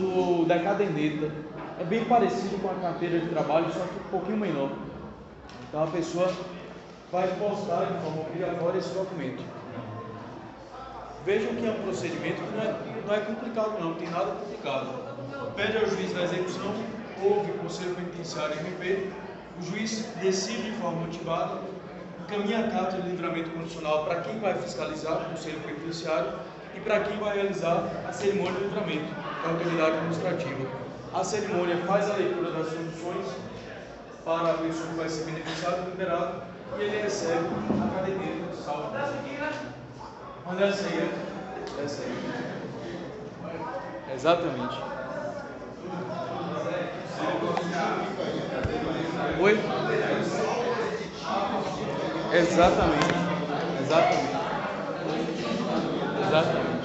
[SPEAKER 1] da caderneta é bem parecido com a carteira de trabalho, só que um pouquinho menor. Então a pessoa vai postar de forma obrigatória esse documento. Vejam que é um procedimento que não é complicado, não tem nada complicado. Pede ao juiz da execução, ouve o Conselho Penitenciário MP, o juiz decide de forma motivada, encaminha a carta de livramento condicional para quem vai fiscalizar o Conselho Penitenciário e para quem vai realizar a cerimônia de livramento, que é a autoridade administrativa. A cerimônia faz a leitura das condições para a pessoa que vai ser beneficiada, liberado, e ele recebe a caderneta de salvo. Mas essa aí é. Essa aí. Exatamente. Oi? Exatamente. Exatamente. Exatamente.